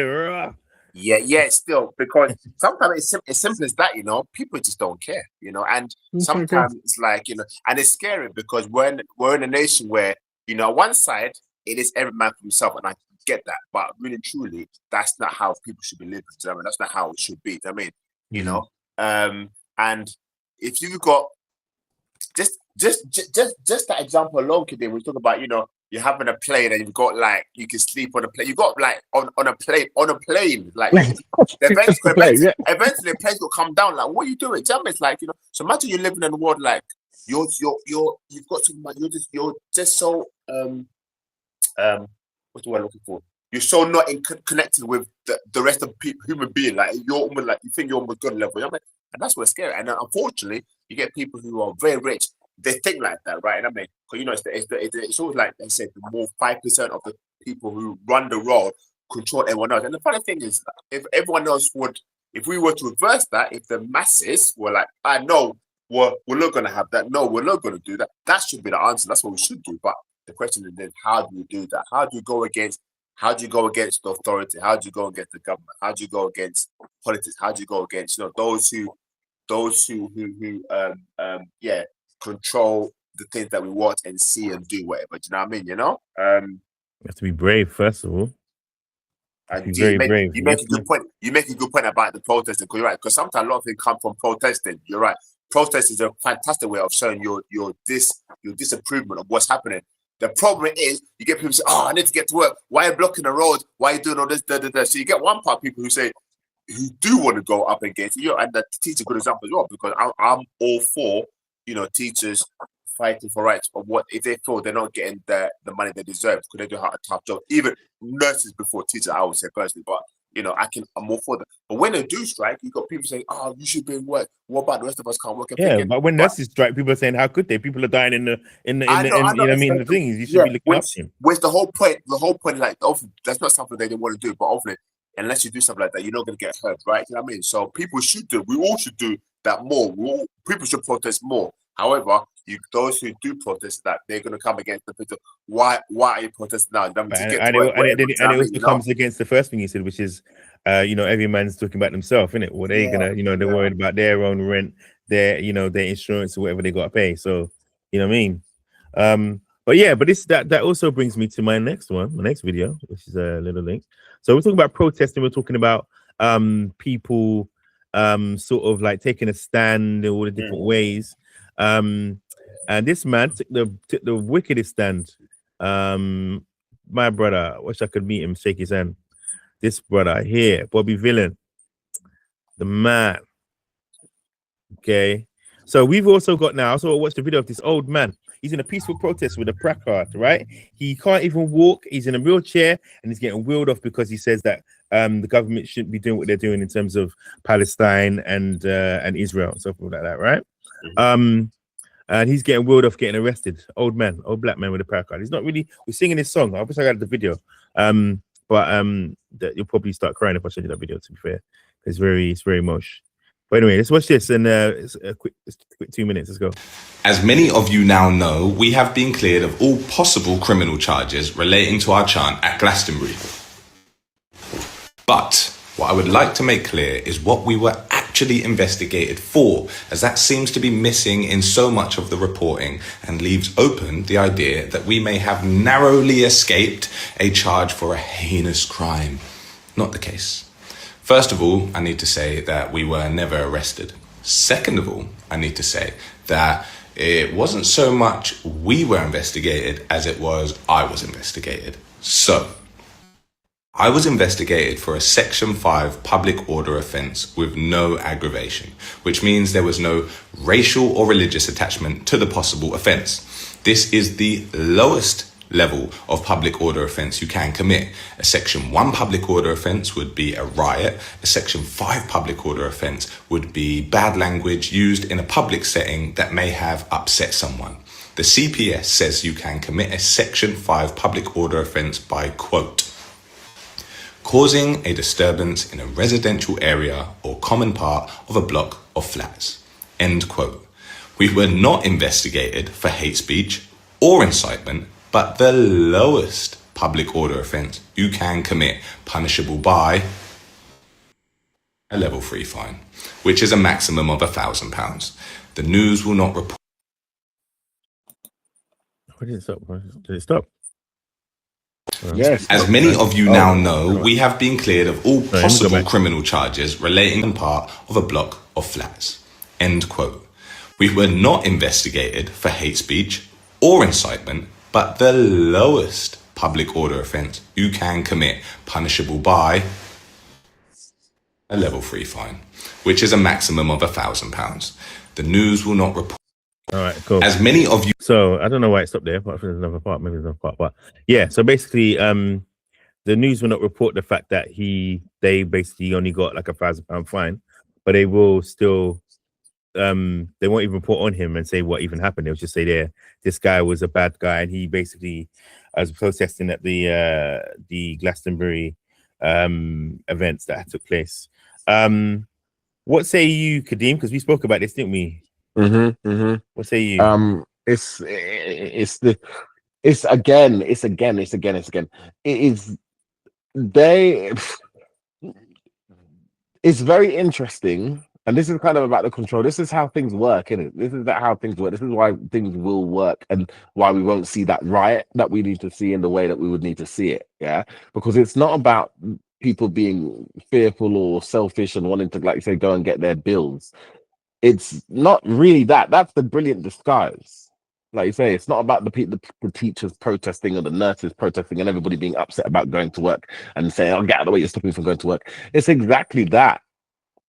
Yeah. Still, because sometimes it's simple as that. People just don't care. And sometimes it's like and it's scary because we're in a nation where on one side it is every man for himself, and I get that. But really, truly, that's not how people should be living. Do you know what I mean? That's not how it should be. Do you know what I mean? You know, and if you got just that example alone, Kadeem, we talk about, you know, you're having a plane and you've got like you can sleep on a plane. You got like on a plane, like eventually the planes will come down. Like, what are you doing? Tell me, it's like, you know. So imagine you're living in a world like you've got so much. You're just so what's the word I'm looking for? You're so not connected with the rest of human being. Like you're almost like you think you're on a good level. You know what I mean? And that's what's scary. And unfortunately, you get people who are very rich. They think like that, right? And I mean, because you know, it's always like they said, the more 5% of the people who run the road control everyone else. And the funny thing is, if everyone else if we were to reverse that, if the masses were like, I know we're not going to have that. No, we're not going to do that. That should be the answer. That's what we should do. But the question is then, how do you do that? How do you go against the authority? How do you go against the government? How do you go against politics? How do you go against, you know, those who control the things that we watch and see and do whatever. Do you know what I mean? You know, you have to be brave first of all. And very brave. You make a good point. You make a good point about the protesting, because you're right. Because sometimes a lot of things come from protesting. You're right. Protest is a fantastic way of showing your disapproval of what's happening. The problem is you get people say, "Oh, I need to get to work. Why are you blocking the road? Why are you doing all this?" So you get one part of people who say, who do want to go up against you, and the teacher, good example as well, because I'm all for, you know, teachers fighting for rights, but what if they feel they're not getting the money they deserve because they do a tough job? Even nurses before teachers, I would say personally, but you know, I'm all for that. But when they do strike, you got people saying, "Oh, you should be in work. What about the rest of us can't work?" But when nurses strike, people are saying, "How could they? People are dying in the you know what I mean, the things you should be looking after them." Where's the whole point? The whole point, like, that's not something they want to do, but obviously, unless you do something like that, you're not going to get hurt, right? You know what I mean? So people should do. We all should do that more. People should protest more. However, those who do protest, that they're going to come against the people. Why are you protesting now? And it also comes against the first thing you said, which is, you know, every man's talking about themselves, isn't it? Well, they're gonna, you know, they're worried about their own rent, their insurance or whatever they got to pay. So, you know what I mean? But that also brings me to my next video, which is a little link. So we're talking about protesting. We're talking about people sort of like taking a stand in all the different ways. And this man took the wickedest stand. My brother, I wish I could meet him, shake his hand. This brother here, Bobby Villain, the man. Okay, so we've also got now. So I watched the video of this old man. He's in a peaceful protest with a placard, right? He can't even walk. He's in a wheelchair and he's getting wheeled off because he says that the government shouldn't be doing what they're doing in terms of Palestine and Israel and stuff like that, right? And he's getting wheeled off, getting arrested. Old black man with a placard. He's not really. We're singing this song. I wish I got the video. You'll probably start crying if I show you that video. To be fair, it's very mosh. But anyway, let's watch this, and it's a quick 2 minutes. Let's go. As many of you now know, we have been cleared of all possible criminal charges relating to our chant at Glastonbury. But what I would like to make clear is what we were actually investigated for, as that seems to be missing in so much of the reporting and leaves open the idea that we may have narrowly escaped a charge for a heinous crime. Not the case. First of all, I need to say that we were never arrested. Second of all, I need to say that it wasn't so much we were investigated as it was I was investigated. So, I was investigated for a Section 5 public order offence with no aggravation, which means there was no racial or religious attachment to the possible offence. This is the lowest level of public order offence you can commit. A Section 1 public order offence would be a riot. A Section 5 public order offence would be bad language used in a public setting that may have upset someone. The CPS says you can commit a Section 5 public order offence by, quote, causing a disturbance in a residential area or common part of a block of flats, end quote. We were not investigated for hate speech or incitement, but the lowest public order offence you can commit, punishable by a level 3 fine, which is a maximum of £1,000. The news will not report. Where did it stop? Did it stop? Yes. As many of you now know, Right. we have been cleared of all Sorry, let me go possible back. criminal charges relating to part of a block of flats. End quote. We were not investigated for hate speech or incitement, but the lowest public order offence you can commit, punishable by a level 3 fine, which is a maximum of £1,000. The news will not report. All right, cool. As many of you. So I don't know why it stopped there, but I think there's another part. Maybe there's another part. But yeah, so basically, the news will not report the fact that they basically only got like £1,000 fine, but they will still they won't even report on him and say what even happened. They'll just say this guy was a bad guy and he basically was protesting at the Glastonbury events that took place. What say you, Kadeem? Because we spoke about this, didn't we? What say you? It's again. It is it's very interesting, and this is kind of about the control. This is how things work, isn't it? This is how things work. This is why things will work, and why we won't see that riot that we need to see in the way that we would need to see it. Yeah, because it's not about people being fearful or selfish and wanting to, like you say, go and get their bills. It's not really that. That's the brilliant disguise. Like you say, it's not about the teachers protesting or the nurses protesting and everybody being upset about going to work and saying, "Oh, get out of the way! You're stopping me from going to work." It's exactly that.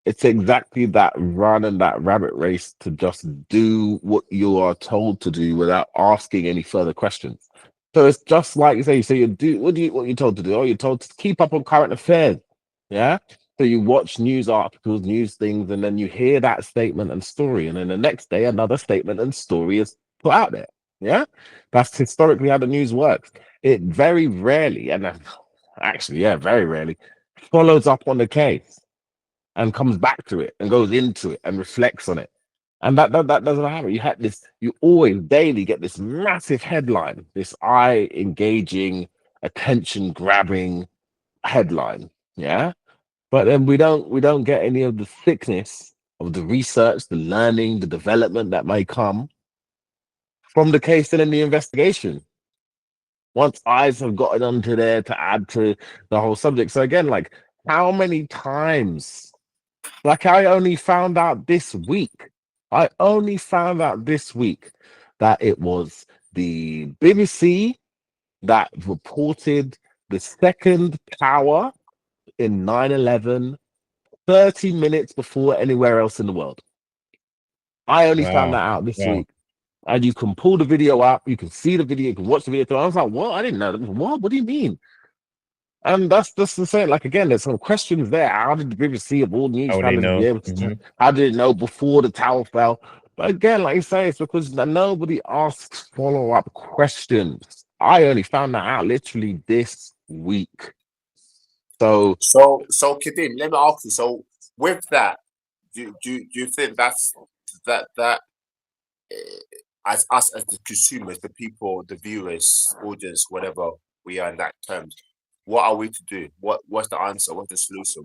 It's exactly that run and that rabbit race to just do what you are told to do without asking any further questions. So it's just like you say. So you do what you're told to do. Oh, you're told to keep up on current affairs. Yeah. So you watch news articles, news things, and then you hear that statement and story, and then the next day another statement and story is put out there. Yeah, that's historically how the news works. It very rarely, and actually, yeah, very rarely, follows up on the case and comes back to it and goes into it and reflects on it. And that doesn't happen. You always daily get this massive headline, this eye engaging, attention grabbing headline. Yeah. But then we don't get any of the thickness of the research, the learning, the development that may come from the case and in the investigation. Once eyes have gotten onto there to add to the whole subject. So again, like how many times? Like I only found out this week. that it was the BBC that reported the second tower in 9/11 30 minutes before anywhere else in the world. I only found that out this week. And you can pull the video up, you can see the video, you can watch the video. I was like, what? I didn't know that. What do you mean? And that's the same. Like again, there's some questions there. How did the BBC of all news channels be able to how did it know before the tower fell? But again, like you say, it's because nobody asks follow-up questions. I only found that out literally this week. So Kadeem, let me ask you. So with that, do you think that as us as the consumers, the people, the viewers, audience, whatever we are in that terms, what are we to do? What's the answer? What's the solution?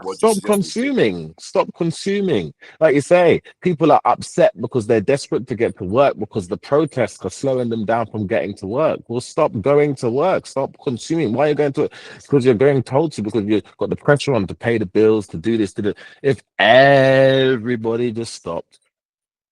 Stop consuming. Like you say, people are upset because they're desperate to get to work because the protests are slowing them down from getting to work. Well, stop going to work. Stop consuming. Why are you going to? Because you're going told to, because you've got the pressure on to pay the bills, to do this, to do. If everybody just stopped,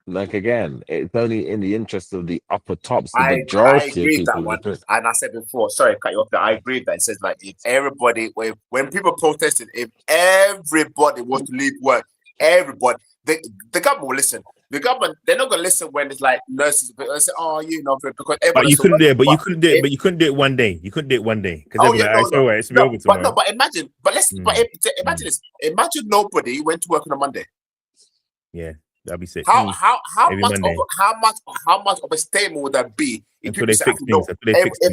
like again, it's only in the interest of the upper tops, the majority I agree of with people. that one. And I said before, sorry, cut you off there. I agree with that. It says like if everybody, when people protested, if everybody was to leave work, everybody, the government will listen. The government, they're not gonna listen when it's like nurses. They say, "Oh, because everybody." But you couldn't do it one day. You couldn't do it one day because it's over tomorrow. But imagine. But imagine this. Imagine nobody went to work on a Monday. Yeah. That'd be sick. How much of a statement would that be if people said, if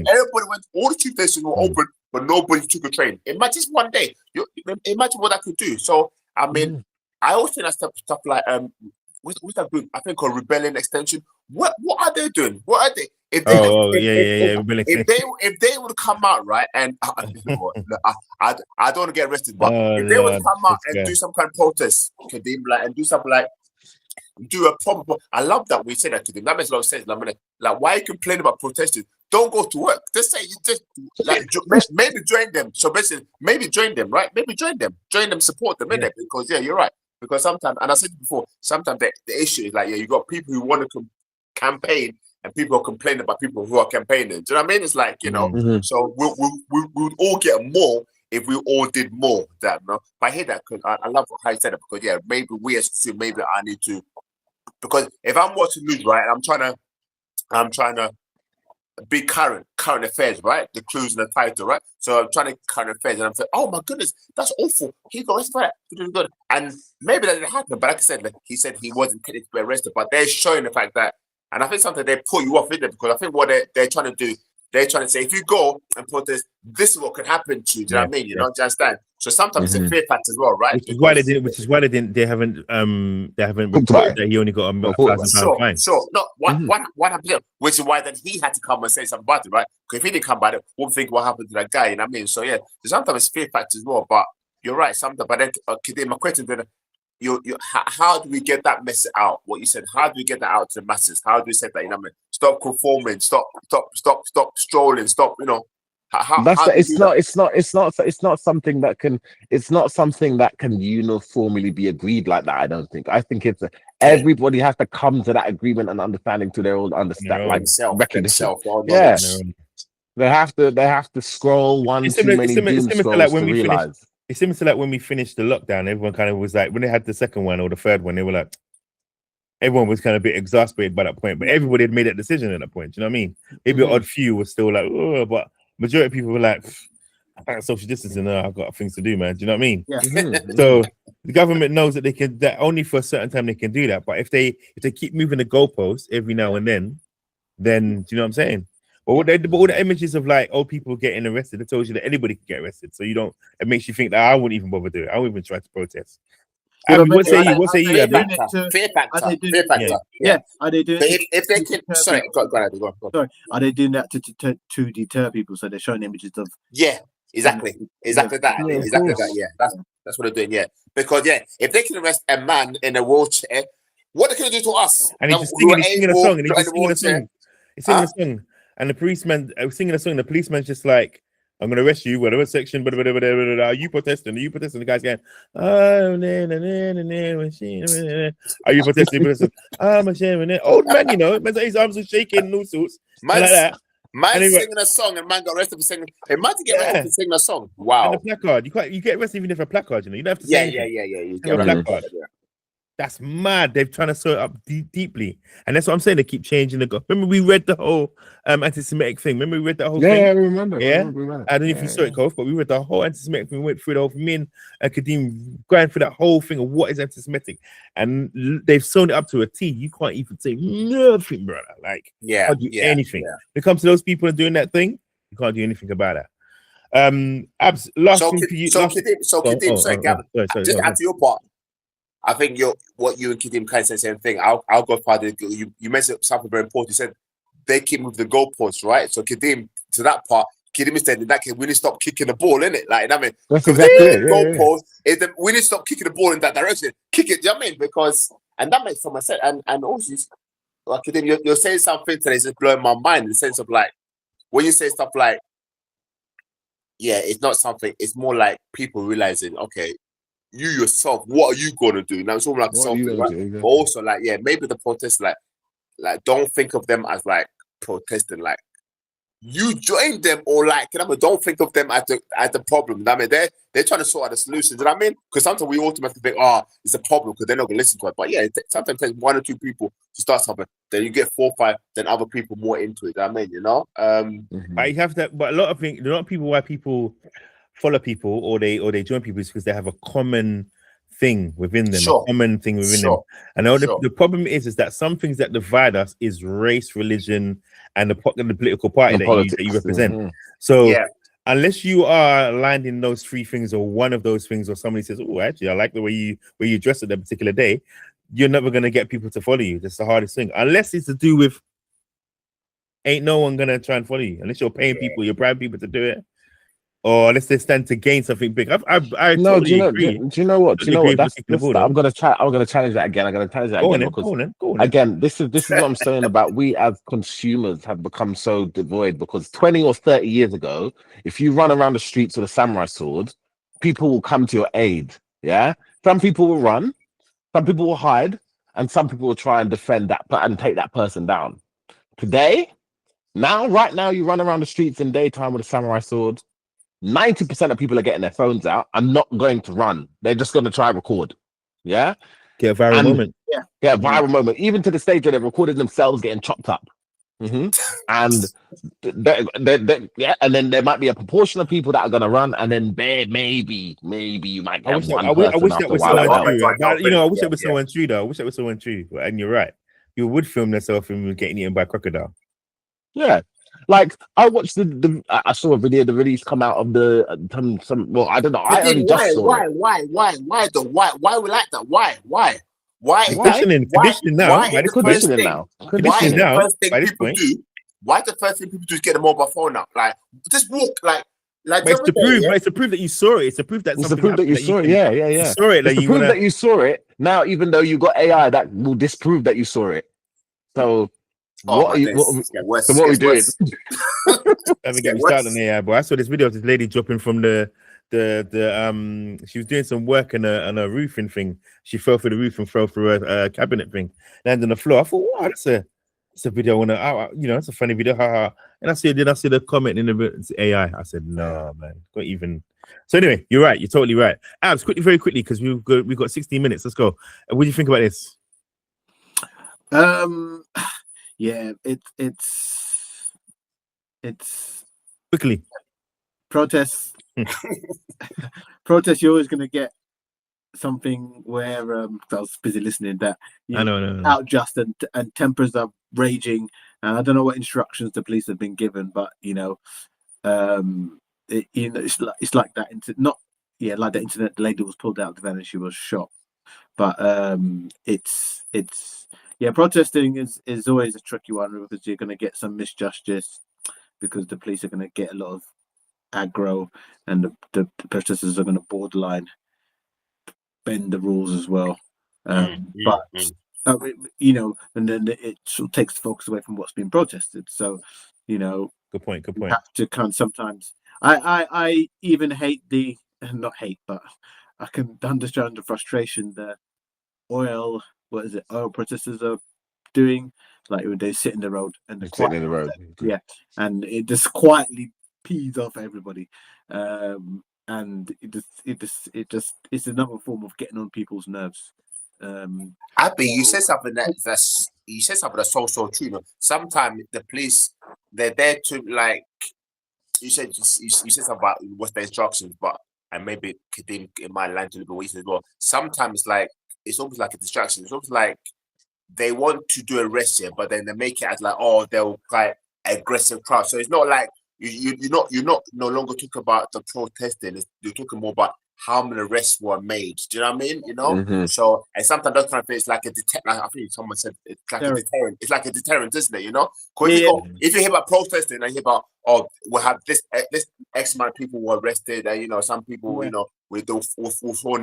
everybody went, all the tube stations were open, but nobody took a train? Imagine just one day. Imagine what that could do. So I mean, I always think that stuff like what's that group? I think called Rebellion Extension. What are they doing? What are they? If they would come out, right, and I don't want to get arrested, but if they would come out and do some kind of protest, Kadeem, and do something like. Do a proper. I love that we say that to them. That makes a lot of sense. Like, why are you complaining about protesting? don't go to work. Just say you just like maybe join them. So basically, maybe join them, right? Maybe join them, support them, innit? Because you're right. Because sometimes, and I said it before, sometimes the issue is like, you got people who want to campaign and people are complaining about people who are campaigning. Do you know what I mean? It's like, so we'll all get more if we all did more. That, no? But I hear that because I love how you said it, because maybe we as to maybe I need to, because if I'm watching news, right, and I'm trying to be current affairs, right? The clues in the title, right? So I'm trying to current affairs, and I'm saying, oh my goodness, that's awful. He got arrested for that. Good. And maybe that didn't happen, but like I said, he said he wasn't technically arrested, but they're showing the fact that, and I think something they put you off in there, because I think what they're trying to do, they're trying to say, if you go and protest, this is what could happen to you. Do you know what I mean? You don't understand. So sometimes it's a fear factor as well, right? Which is why they haven't reported that he only got £1,000 fine. Sure. No, what happened? Which is why then he had to come and say something about it, right? Because if he didn't come about it, we'll think what happened to that guy. You know what I mean? So so sometimes it's fear factor as well. But you're right. Sometimes, but then Kadeem, my question then. How do we get that message out? What you said, how do we get that out to the masses? How do we say that? You know what I mean? Stop conforming, stop strolling, stop. It's not something that can uniformly be agreed like that. I don't think. I think everybody has to come to that agreement and understanding to their own recognition. They have to scroll too many doom scrolls to realize. It's similar to like when we finished the lockdown, everyone kind of was like, when they had the second one or the third one, they were like, everyone was kind of a bit exasperated by that point, but everybody had made that decision at that point. Do you know what I mean? Maybe an odd few was still like, oh, but majority of people were like, I got social distancing, I've got things to do, man. Do you know what I mean? Yeah. So the government knows that that only for a certain time they can do that. But if they keep moving the goalposts every now and then do you know what I'm saying? But all the images of like old people getting arrested, it tells you that anybody can get arrested. So it makes you think that I wouldn't even bother doing it. I wouldn't even try to protest. What say you? Fear factor. Yeah. Are they doing if they can? Sorry, go ahead. Sorry. Are they doing that to deter people? So they're showing images of. Yeah, exactly that. Yeah, that's what they're doing. Yeah, because if they can arrest a man in a wheelchair, what they can do to us? And he's singing a song, He's singing a song. And the policeman, I was singing a song. The policeman's just like, "I'm gonna arrest you, whatever section, Are you protesting? Are you protesting?" The guy's going, "Oh, are you protesting? I'm ashamed." Old man, his arms are shaking and all sorts, man, like that. Man singing a song and man got arrested for singing. Imagine getting arrested for singing a song. Wow. And the placard, you get arrested even if a placard. You don't have to say anything. You get a placard. That's mad. They're trying to sort it up deeply, and that's what I'm saying. They keep changing the. Remember, we read the whole anti-Semitic thing. Remember, we read that whole thing. Yeah, I remember. Yeah, I don't know if you saw it, Kof, but we read the whole anti-Semitic thing. We went through the whole. Me and Kadeem going through that whole thing of what is anti-Semitic, and they've sewn it up to a T. You can't even say nothing, brother. Like, can't do anything. When it comes to those people and doing that thing, you can't do anything about that. Abs, last thing for you. Kadeem, sorry, Gavin. Just add to your part. I think what you and Kadeem kind of said the same thing. I'll go further. You mentioned something very important. You said they keep moving the goalposts, right? So Kadeem, to that part, Kadeem said in that case, we need to stop kicking the ball, innit? Like, I mean, because goalpost is we need to stop kicking the ball in that direction. Kick it, do you know what I mean? Because, and that makes so much sense. And also, like, Kadeem, you're saying something today that's just blowing my mind in the sense of like, when you say stuff like, it's not something, it's more like people realizing, okay, you yourself, what are you gonna do? Now it's all like something, right? Exactly. But also, like, maybe the protests, like, don't think of them as like protesting, like you joined them, or like, don't think of them as the problem. I mean, they're trying to sort out the solutions. You know what I mean? Because sometimes we automatically think, it's a problem because they're not gonna listen to it. But sometimes it takes one or two people to start something. Then you get 4 or 5, then other people more into it. You know what I mean, But you have that. But a lot of people, why people follow people or they join people is because they have a common thing within them, a common thing within them. And the problem is that some things that divide us is race, religion, and the political party that you represent. So unless you are aligned in those 3 things or one of those things, or somebody says, "Oh, actually, I like the way you dress at that particular day," you're never gonna get people to follow you. That's the hardest thing. Unless it's to do with, ain't no one gonna try and follow you unless you're paying people, you're bribing people to do it. or let's say stand to gain something big. I No, totally agree. do you know what? Totally agree with That's looking the ball, I'm gonna challenge that again. I'm gonna challenge that Go on again then, because go on then, go on then. again, this is what I'm saying about we as consumers have become so devoid because 20 or 30 years ago, if you run around the streets with a samurai sword, people will come to your aid. Yeah, some people will run, some people will hide, and some people will try and defend that and take that person down. Today, right now, you run around the streets in daytime with a samurai sword. 90% of people are getting their phones out. I'm not going to run. They're just going to try and record. Yeah. Get a viral moment. Yeah, viral moment. Even to the stage where they've recorded themselves getting chopped up. And yeah, and then there might be a proportion of people that are going to run, and then maybe you might get one person I wish after that a was while. someone true. But, you know, I wish that was someone true, though. I wish that was someone true. And you're right. You would film yourself and getting eaten by a crocodile. Yeah. Like I watched I saw a video, the release come out of the well, I don't know. I only just saw it. Why we like that? Why? Conditioning now. Why the first thing people do is get a mobile phone out? Like just walk like but it's to prove, but it's to prove that you saw it. It's to prove that it's to prove that you saw it. Yeah. You saw it. It's to prove that you saw it. Now, even though you got AI that will disprove that you saw it. So what are we doing? Let me get me started on AI, boy. I saw this video of this lady dropping from the she was doing some work on a roofing thing. She fell through the roof and fell through a cabinet thing, landed on the floor. I thought, wow, that's a video. I wanna, you know, it's a funny video. And I see the comment in the AI. I said, no, man, not even. So anyway, you're right. You're totally right. Abs, very quickly, because we've got 16 minutes. Let's go. What do you think about this? Yeah, it's quickly protests. Protests. You're always going to get something where I was busy listening that I know. outjust and tempers are raging. And I don't know what instructions the police have been given, but you know, it's like that. Like the internet lady was pulled out of the van and she was shot. But it's protesting is always a tricky one because you're going to get some misjustice because the police are going to get a lot of aggro and the protesters are going to borderline bend the rules as well. You know, and then it sort of takes the focus away from what's being protested. So, you know, good point. You have to kind of sometimes. I even hate not hate, but I can understand the frustration that oil protesters are doing, like when they sit in the road and they're sitting in the road. Yeah, and it just quietly pees off everybody. And it's another form of getting on people's nerves. Abi, you said something that's so true. You know? Sometimes the police, they're there to, like you said something about what's the instructions, but and maybe Kadeem in my line to little as well. Sometimes it's almost like a distraction. It's almost like they want to do arrest here, but then they make it as like, oh, they'll quite aggressive crowd. So it's not like you're not no longer talking about the protesting. You're talking more about how many arrests were made. Do you know what I mean? You know. Mm-hmm. So and sometimes those kind of things like like I think someone said it's like a deterrent. It's like a deterrent, isn't it? You know. If you hear about protesting and you hear about we'll have this X amount of people were arrested and you know some people you know with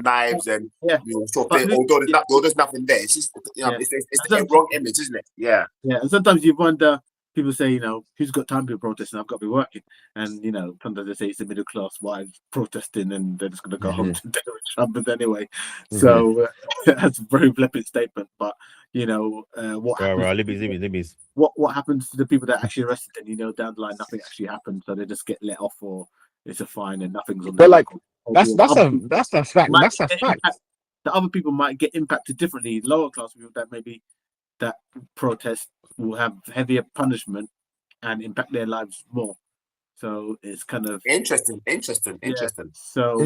knives and you know so although there's nothing there. It's just you know it's the wrong image, isn't it? Yeah. Yeah, and sometimes you wonder. People say, you know, who's got time to protest and I've got to be working. And, you know, sometimes they say it's the middle class wives protesting and they're just going to go home to dinner with Trump anyway. Mm-hmm. So that's a very flippant statement. But, you know, what happens to the people that are actually arrested and, you know, down the line, nothing actually happens. So they just get let off or it's a fine and nothing's on But like, that's a fact. That's a fact. The other people might get impacted differently. Lower class people that maybe that protest will have heavier punishment and impact their lives more. So it's kind of interesting. So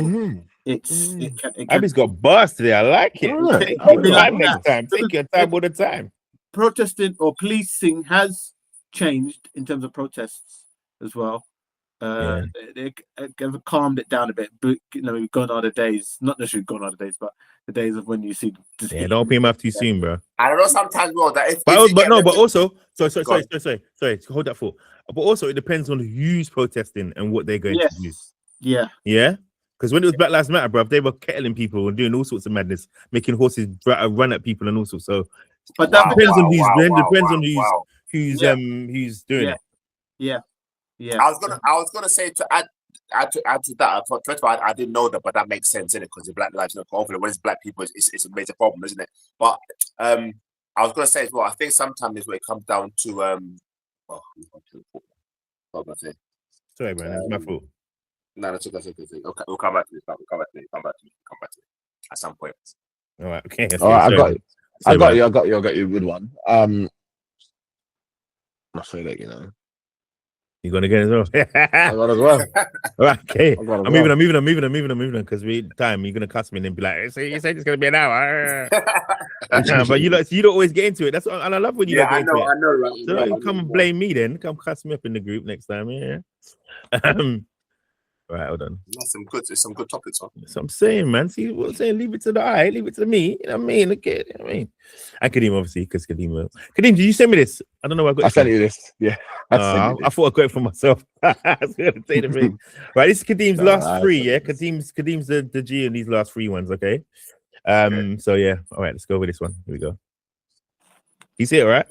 Abby's got bars today. I like it. Take your time all the time. Protesting or policing has changed in terms of protests as well. They have calmed it down a bit. But you know, we've gone out of days, not necessarily gone out of days, but the days of when you see. Don't pay him off too soon, bro. I don't know sometimes, well, that but also, sorry, hold that thought. But also, it depends on who's protesting and what they're going to do. Yeah. Yeah. Because when it was Black Lives Matter, bruv, they were kettling people and doing all sorts of madness, making horses run at people and all sorts. So, But that depends on who's who's Yeah. doing Yeah. it. Yeah. Yeah. I was gonna say to add to that. First of all, I didn't know that, but that makes sense, innit? Because the Black Lives Matter, obviously, when it's black people, it's a major problem, isn't it? But I was gonna say as well. I think sometimes when it comes down to what was I say? Sorry, man, it's my fault. No, that's okay. Okay, we'll come back to it. Come back to it at some point. All right, okay. All right, I got you. Sorry, I got you a good one. I'll say that, you know. You gonna get it as well? I got as well. All right, okay. I got as I'm well. moving on because you're gonna cuss me and then be like, "So you said it's gonna be an hour." But you don't always get into it. That's what, and I love when you don't get into it. I know, right? So don't come and blame me then. Come cuss me up in the group next time, yeah. Right, hold on. That's some good topics, huh? That's what I'm saying, man. See what I'm saying? Leave it to the eye, leave it to me. You know what I mean? Okay, you know what I mean? And Kadeem, obviously, because Kadeem, did you send me this? I don't know where I got it. I sent you this. Yeah. I thought I got it for myself. I was gonna say the thing. Right, this is Kadeem's last three, yeah. Kadeem's the G in these last three ones, okay? So yeah, all right, let's go with this one. Here we go. You see it, right?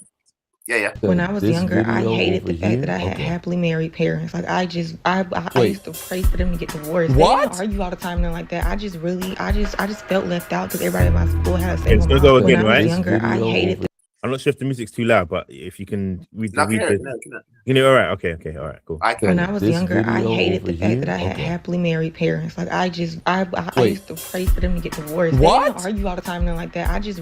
Yeah. When I was younger, I hated the fact that I had happily married parents. Like I used to pray for them to get divorced. What? They didn't argue all the time and like that. I just felt left out because everybody in my school had a It's single gonna mom. go again, When I right? was younger, I hated the I'm not sure if the music's too loud, but if you can read No, all right, okay, all right, cool. When I was younger, I hated the fact that I had happily married parents. Like I used to pray for them to get divorced. What? They didn't argue all the time and like that. I just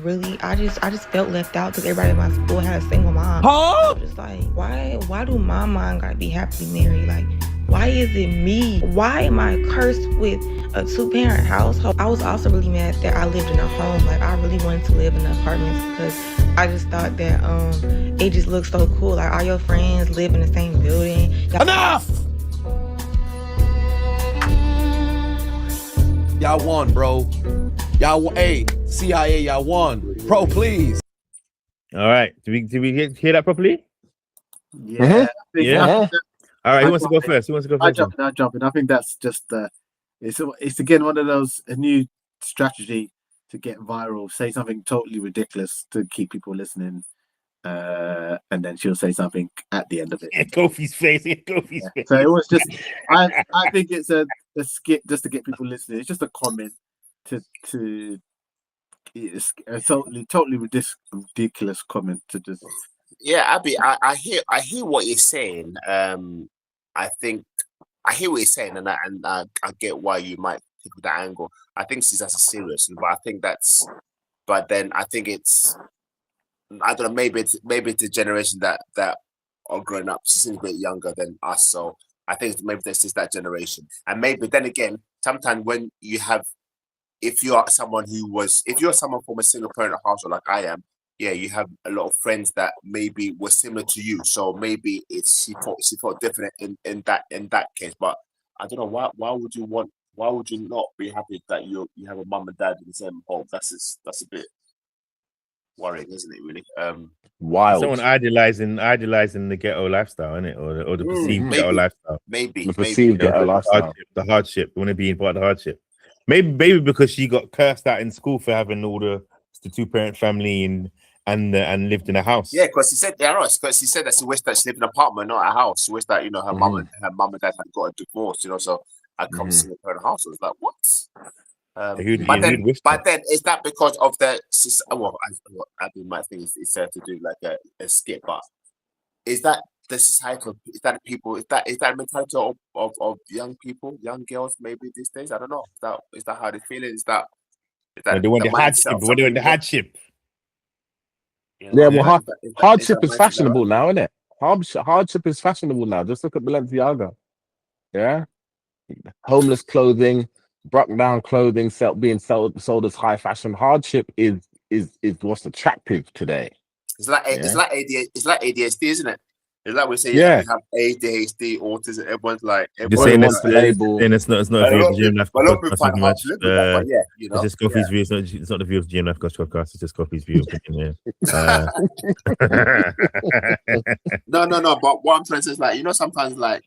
felt left out because everybody in my school had a single mom. Huh? I was just like, why do my mom gotta be happily married? Like, why is it me? Why am I cursed with a 2-parent household? I was also really mad that I lived in a home. Like I really wanted to live in apartments because I just thought that it just looked so cool. Like all your friends live in the same building. Enough! Y'all won, bro. Y'all won. Hey, CIA, y'all won. Bro, please. All right. Did we hear that properly? Yeah. Yeah. All right, who wants to go first? I'll jump in. I think that's just it's again one of those a new strategy to get viral. Say something totally ridiculous to keep people listening, and then she'll say something at the end of it. Kofi's face. So it was just I think it's a skit just to get people listening. It's just a comment to it's a totally ridiculous comment to just. Yeah, Abby, I hear what you're saying. I think I hear what you're saying, and I get why you might pick that angle. I think she's as a serious, but I think that's. But then I think it's. I don't know. Maybe it's the generation that are growing up. She's a bit younger than us, so I think maybe this is that generation. And maybe then again, sometimes when you have, if you're someone from a single parent household like I am. Yeah, you have a lot of friends that maybe were similar to you, so maybe she felt different in that case. But I don't know why would you not be happy that you have a mum and dad in the same home? That's a bit worrying, isn't it? Really, wild. Someone idolizing the ghetto lifestyle, isn't it, or the perceived ghetto lifestyle? Maybe the perceived ghetto lifestyle. The hardship. Want to be part of the hardship? Maybe because she got cursed out in school for having all the 2-parent family and lived in a house. Yeah, because she said that she wished that she lived in an apartment, not a house. She wished that her mum and dad had got a divorce. So I come to single parent house. I was like, what? But then is that because of the? Well, I mean, my thing is said to do like a skit, but is that the societal? Is that people? Is that mentality of young people, young girls, maybe these days? I don't know. Is that how they feel it? Is that they want the hardship? They want the hardship. Yeah, well, hardship is fashionable now, isn't it? Hardship is fashionable now. Just look at Balenciaga. Yeah, homeless clothing, broken down clothing, being sold as high fashion. Hardship is what's attractive today. It's like ADHD, isn't it? Is that we say? Yeah, you have ADHD, autism. Everyone's like, just saying wants the label. And it's not a view of GM Life podcast much. It's just Kofi's view. It's not the view of GM Life podcast. It's just Kofi's view. No. But what I'm trying to say is like, sometimes like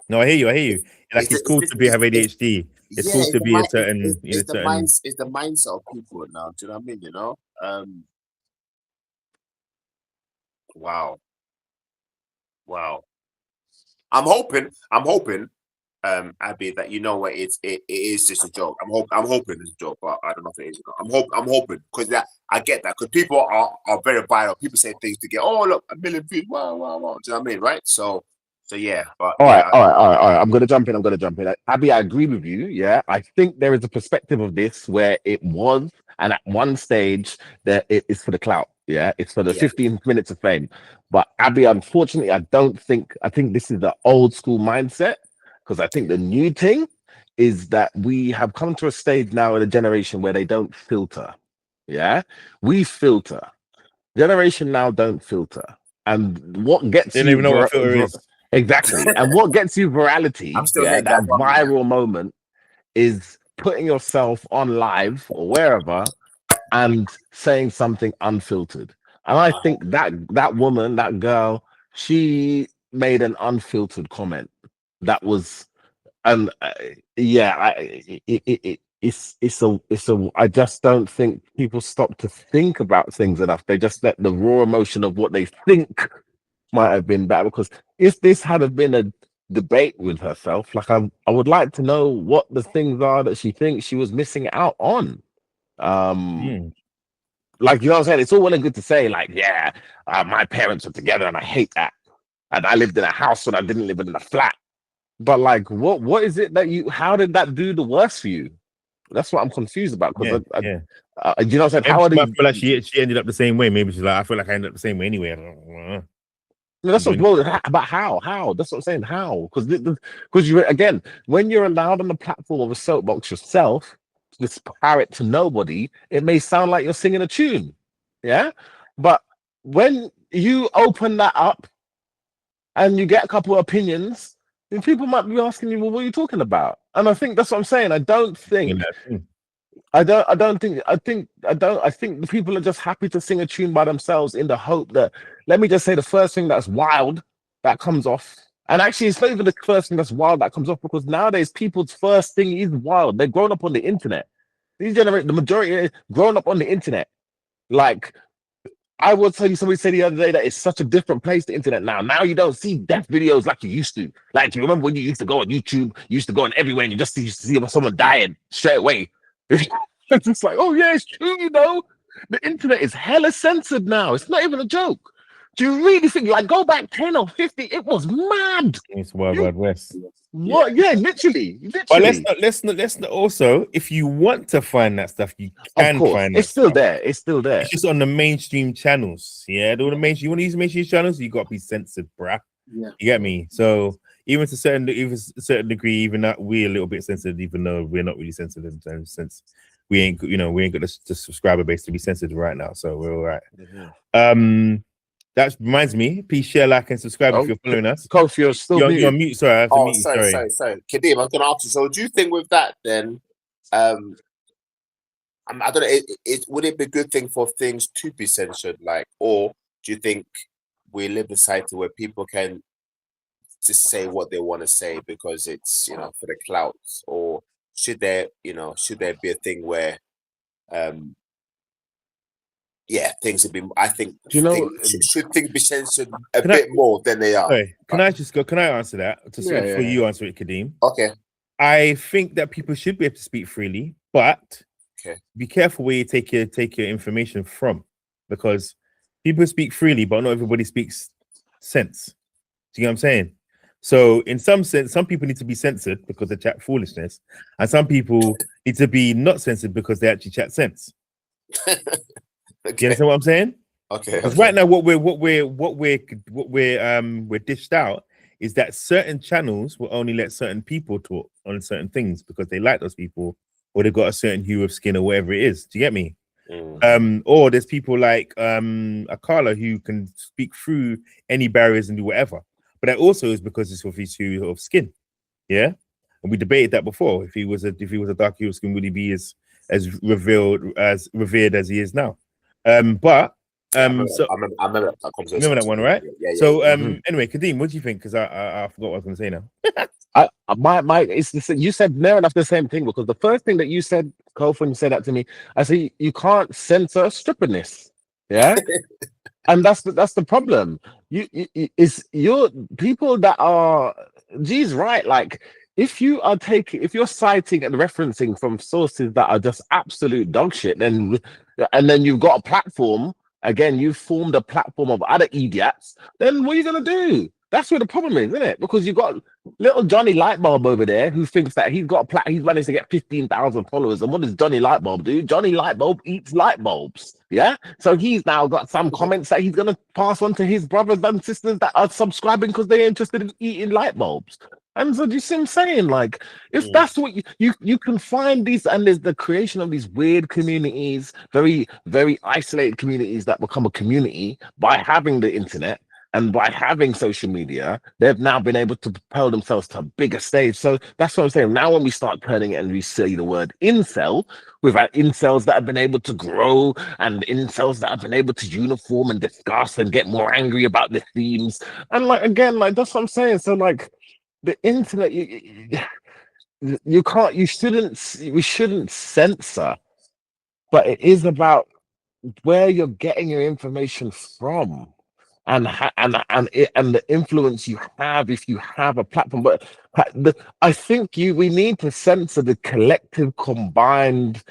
No, I hear you. Like it's cool to have it's- ADHD. It's yeah, cool to the be a mind- certain, it's the certain. it's the mindset of people now. Do you know what I mean? You know, wow. I'm hoping, Abby, that you know what it is just a joke. I'm hoping it's a joke, but I don't know if it is. I'm hoping because that I get that because people are very viral. People say things to get, oh look, 1 million views, wow. Do you know what I mean, right? So yeah, but All yeah, right. I'm gonna jump in. Abby, I agree with you. Yeah, I think there is a perspective of this where it was, and at one stage that it is for the clout. Yeah, it's for the 15 minutes of fame. But Abby, unfortunately, I think this is the old school mindset because I think the new thing is that we have come to a stage now in a generation where they don't filter. Yeah, we filter. Generation now don't filter, and what gets They don't you even know what filter is. exactly, and what gets you virality, I'm still getting that that one. viral moment is putting yourself on live or wherever and saying something unfiltered. And I think that woman, that girl, she made an unfiltered comment that was, and it's a. I just don't think people stop to think about things enough. They just let the raw emotion of what they think might have been bad. Because if this had have been a debate with herself, like I would like to know what the things are that she thinks she was missing out on. Like, you know what I'm saying? It's all well and good to say, like, yeah, my parents were together and I hate that. And I lived in a house when I didn't live in a flat. But like, what is it that how did that do the worst for you? That's what I'm confused about. Because you know what I'm saying? Maybe I feel like she ended up the same way. Maybe she's like, I feel like I ended up the same way anyway. I don't know. No, that's what, about how? That's what I'm saying. How? Because you again, when you're allowed on the platform of a soapbox yourself, to compare it to nobody, it may sound like you're singing a tune. Yeah. But when you open that up and you get a couple of opinions, then people might be asking you, well, what are you talking about? And I think that's what I'm saying. I think the people are just happy to sing a tune by themselves in the hope that, let me just say, the first thing that's wild that comes off. And actually, it's not even the first thing that's wild that comes off, because nowadays people's first thing is wild. They're grown up on the internet. The majority are grown up on the internet. Like, I will tell you, somebody said the other day that it's such a different place, the internet now. Now you don't see death videos like you used to. Like, you remember when you used to go on YouTube, you used to go on everywhere and you just used to see someone dying straight away. It's just like, oh yeah, it's true, you know. The internet is hella censored now. It's not even a joke. Do you really think, like, go back 10 or 50, it was mad. It's Wild West. What? Yeah, literally. But let's not also, if you want to find that stuff, you can find it. It's still there. It's still there. It's just on the mainstream channels. Yeah, all the mainstream. You want to use mainstream channels, you got to be censored, bruh. Yeah. You get me? So even to a certain degree, even that we're a little bit sensitive, even though we're not really sensitive in a sense. We ain't got the subscriber base to be sensitive right now, so we're all right. Mm-hmm. That reminds me, please share, like, and subscribe if you're following us. Kofi, you're still you're muted. on mute. Sorry, I have to mute you. Sorry. Kadeem, I was going to ask you. So, do you think with that then, I don't know, would it be a good thing for things to be censored, like, or do you think we live in a society where people can just say what they want to say because it's for the clout, or should there be a thing where things have been. I think should things be censored a bit more than they are. Sorry, can I answer that? You answer it, Kadeem. Okay. I think that people should be able to speak freely, but be careful where you take your information from, because people speak freely, but not everybody speaks sense. Do you know what I'm saying? So in some sense, some people need to be censored because they chat foolishness, and some people need to be not censored because they actually chat sense. You understand what I'm saying? Okay. Because right now, what we're dished out is that certain channels will only let certain people talk on certain things because they like those people, or they've got a certain hue of skin, or whatever it is. Do you get me? Or there's people like Akala who can speak through any barriers and do whatever. But that also is because it's of his hue of skin. Yeah. And we debated that before. If he was a dark hue of skin, would he be as revered as he is now? But I So remember that conversation. remember that one, right? Yeah. So anyway, Kadeem, what do you think? Because I forgot what I was going to say now. It's the same. You said near enough the same thing, because the first thing that you said, Kof, when you said that to me, I said you can't censor stripperness. Yeah. And that's the problem. It's your people that are, geez, right? Like, if you're citing and referencing from sources that are just absolute dog shit, and then you've got a platform. Again, you've formed a platform of other idiots. Then what are you gonna do? That's where the problem is, isn't it? Because you've got little Johnny Lightbulb over there who thinks that he's managed to get 15,000 followers. And what does Johnny Lightbulb do? Johnny Lightbulb eats light bulbs. Yeah. So he's now got some comments that he's gonna pass on to his brothers and sisters that are subscribing because they're interested in eating light bulbs. And so, do you see what I'm saying? Like, if that's what you can find these, and there's the creation of these weird communities, very, very isolated communities that become a community by having the internet and by having social media. They've now been able to propel themselves to a bigger stage. So that's what I'm saying. Now, when we start turning it and we say the word incel, we've had incels that have been able to grow and incels that have been able to uniform and discuss and get more angry about the themes. And like, again, like, that's what I'm saying. So like, the internet, we shouldn't censor, but it is about where you're getting your information from, and the influence you have if you have a platform. But I think we need to censor the collective, combined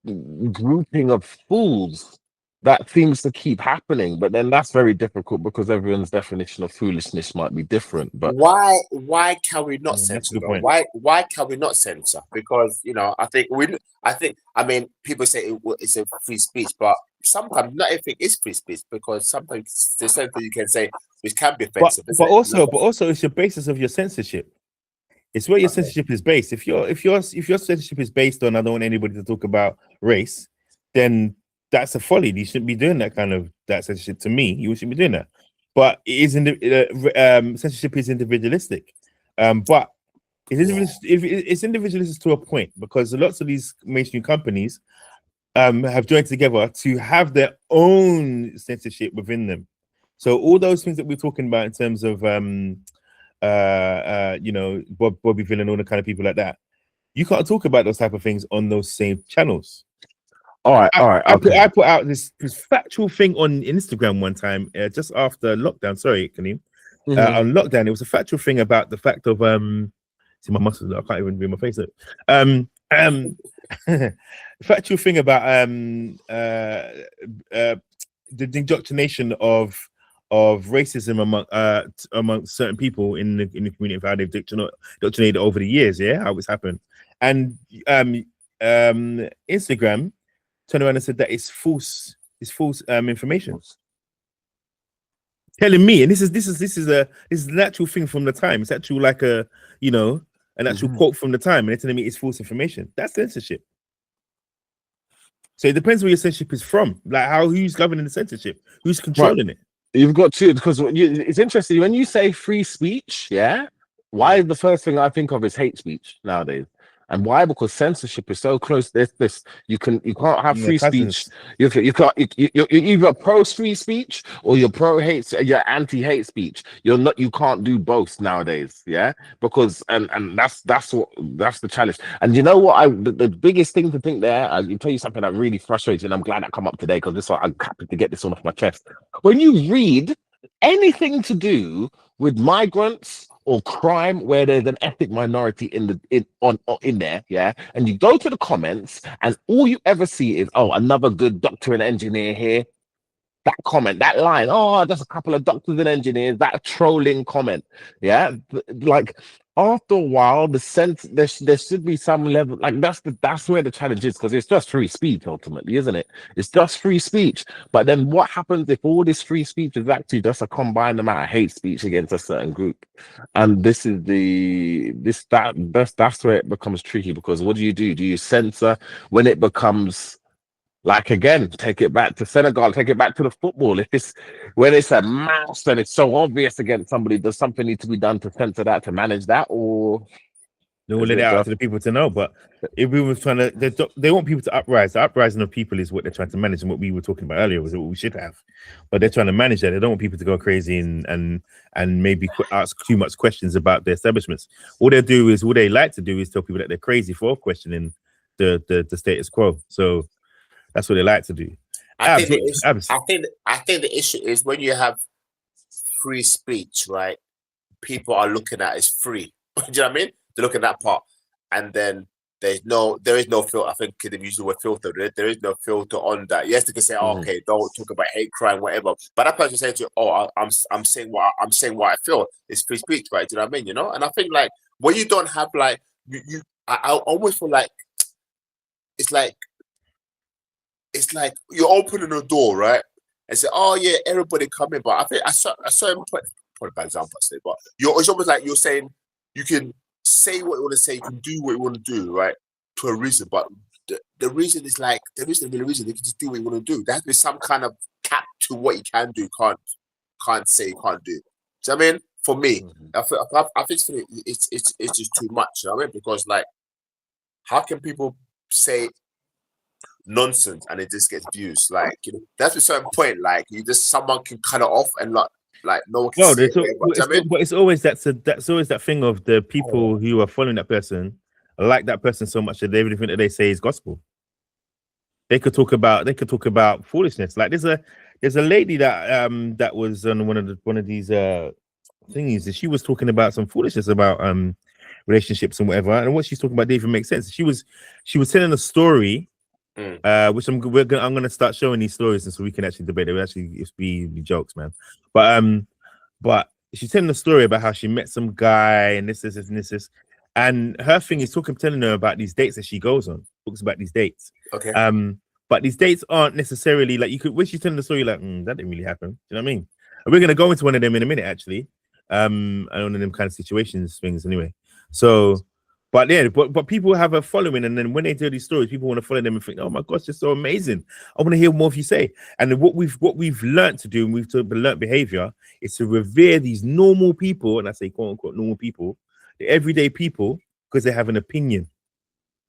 grouping of fools that seems to keep happening. But then that's very difficult because everyone's definition of foolishness might be different. But why can we not That's a censor? good point. Why can we not censor? Because I mean people say it's a free speech, but sometimes not everything is free speech, because sometimes there's something you can say which can be offensive. But also it's your basis of your censorship. It's where your censorship is based. If your censorship is based on I don't want anybody to talk about race, then that's a folly. You shouldn't be doing that censorship. To me, you shouldn't be doing that. But it is censorship is individualistic. But it's individualistic to a point, because lots of these mainstream companies have joined together to have their own censorship within them. So all those things that we're talking about in terms of Bobby Villa and all the kind of people like that, you can't talk about those type of things on those same channels. All right. I put out this factual thing on Instagram one time, just after lockdown. Sorry, Kadeem. On lockdown, it was a factual thing about the fact of see my muscles. I can't even bring my face up. Factual thing about the indoctrination of racism among certain people in the community, of how they've indoctrinated over the years. Yeah, how it's happened, and Instagram turned around and said that it's false information. Telling me, and this is an actual thing from the time. It's actual like an actual quote from the time, and they're telling me it's false information. That's censorship. So it depends where your censorship is from, like who's governing the censorship, who's controlling it. You've got to, because it's interesting when you say free speech. Yeah, why the first thing I think of is hate speech nowadays. And why? Because censorship is so close. You can't have free speech. You're either pro free speech or you're pro hate. You're anti hate speech. You can't do both nowadays. Yeah, because and that's the challenge. And you know what? The biggest thing to think there. I'll tell you something that really frustrates me, and I'm glad I come up today because I'm happy to get this one off my chest. When you read anything to do with migrants or crime where there's an ethnic minority in there, yeah, and you go to the comments and all you ever see is, oh, another good doctor and engineer here. That comment, that line, oh, just a couple of doctors and engineers, that trolling comment, yeah, like after a while, there should be some level, like that's where the challenge is, because it's just free speech ultimately, isn't it? It's just free speech. But then what happens if all this free speech is actually just a combined amount of hate speech against a certain group? And that's where it becomes tricky, because what do? Do you censor when it becomes, like, again, take it back to Senegal, take it back to the football. When it's a mouse and it's so obvious against somebody, does something need to be done to censor that, to manage that? Or They will let it out to the people to know. But if we were trying to, they want people to uprise. The uprising of people is what they're trying to manage, and what we were talking about earlier was what we should have. But they're trying to manage that. They don't want people to go crazy and maybe ask too much questions about their establishments. All they like to do is tell people that they're crazy for questioning the status quo. So that's what they like to do. I think the issue is when you have free speech, right? People are looking at it as free. Do you know what I mean? They're looking at that part, and then there is no filter. I think Kadeem used the word filter. There is no filter on that. Yes, they can say, oh, okay, don't talk about hate crime, whatever. But that person saying to you, oh, I'm saying what I feel. It's free speech, right? Do you know what I mean? You know, and I think like when you don't have like I almost feel like it's like you're opening a door, right? And say, oh yeah, everybody come in. But I think I saw him put a bad example, I say, but it's almost like you're saying you can say what you want to say, you can do what you want to do, right? To a reason, but the reason is like there isn't really a reason. You can just do what you want to do. There has to be some kind of cap to what you can do, can't say, you can't do. So I mean, for me, I think it's just too much. You know what I mean? Because like, how can people say nonsense and it just gets views? Like, you know, that's a certain point. Like, someone can cut it off and like no one can say it. But it's always that's always that thing of the people who are following that person like that person so much that everything that they say is gospel. They could talk about foolishness. Like there's a lady that was on one of these thingies, and she was talking about some foolishness about relationships and whatever, and what she's talking about didn't even make sense. She was telling a story, which I'm gonna start showing these stories, and so we can actually debate. It would actually be jokes, man. But she's telling a story about how she met some guy and this, and her thing is telling her about these dates that she goes on. Talks about these dates. Okay. But these dates aren't necessarily like when she's telling the story, like that didn't really happen. Do you know what I mean? And we're gonna go into one of them in a minute, actually. And one of them kind of things anyway. So, but yeah, but people have a following, and then when they tell these stories, people want to follow them and think, oh my gosh, it's so amazing. I want to hear more of you say. And then what we've learned to do, and we've learned behavior, is to revere these normal people, and I say quote unquote normal people, the everyday people, because they have an opinion.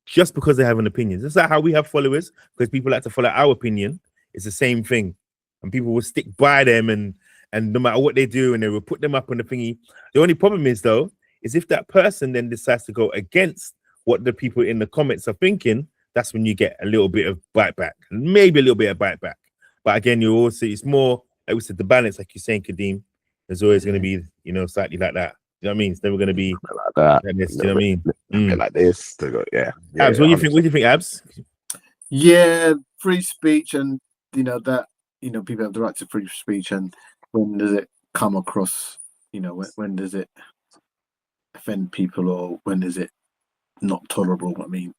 Just because they have an opinion. That's not how we have followers, because people like to follow our opinion. It's the same thing. And people will stick by them and no matter what they do, and they will put them up on the thingy. The only problem is though, is if that person then decides to go against what the people in the comments are thinking, that's when you get a little bit of bite back. Maybe a little bit of bite back. But again, you also it's more, like we said, the balance, like you're saying, Kadeem, there's always going to be, slightly like that. You know what I mean? It's never going to be like that. Like this, you know what I mean? Like this. Yeah. Abs, what do you think? What do you think, Abs? Yeah, free speech, and that people have the right to free speech, and when does it come across? When does it offend people, or when is it not tolerable? I mean,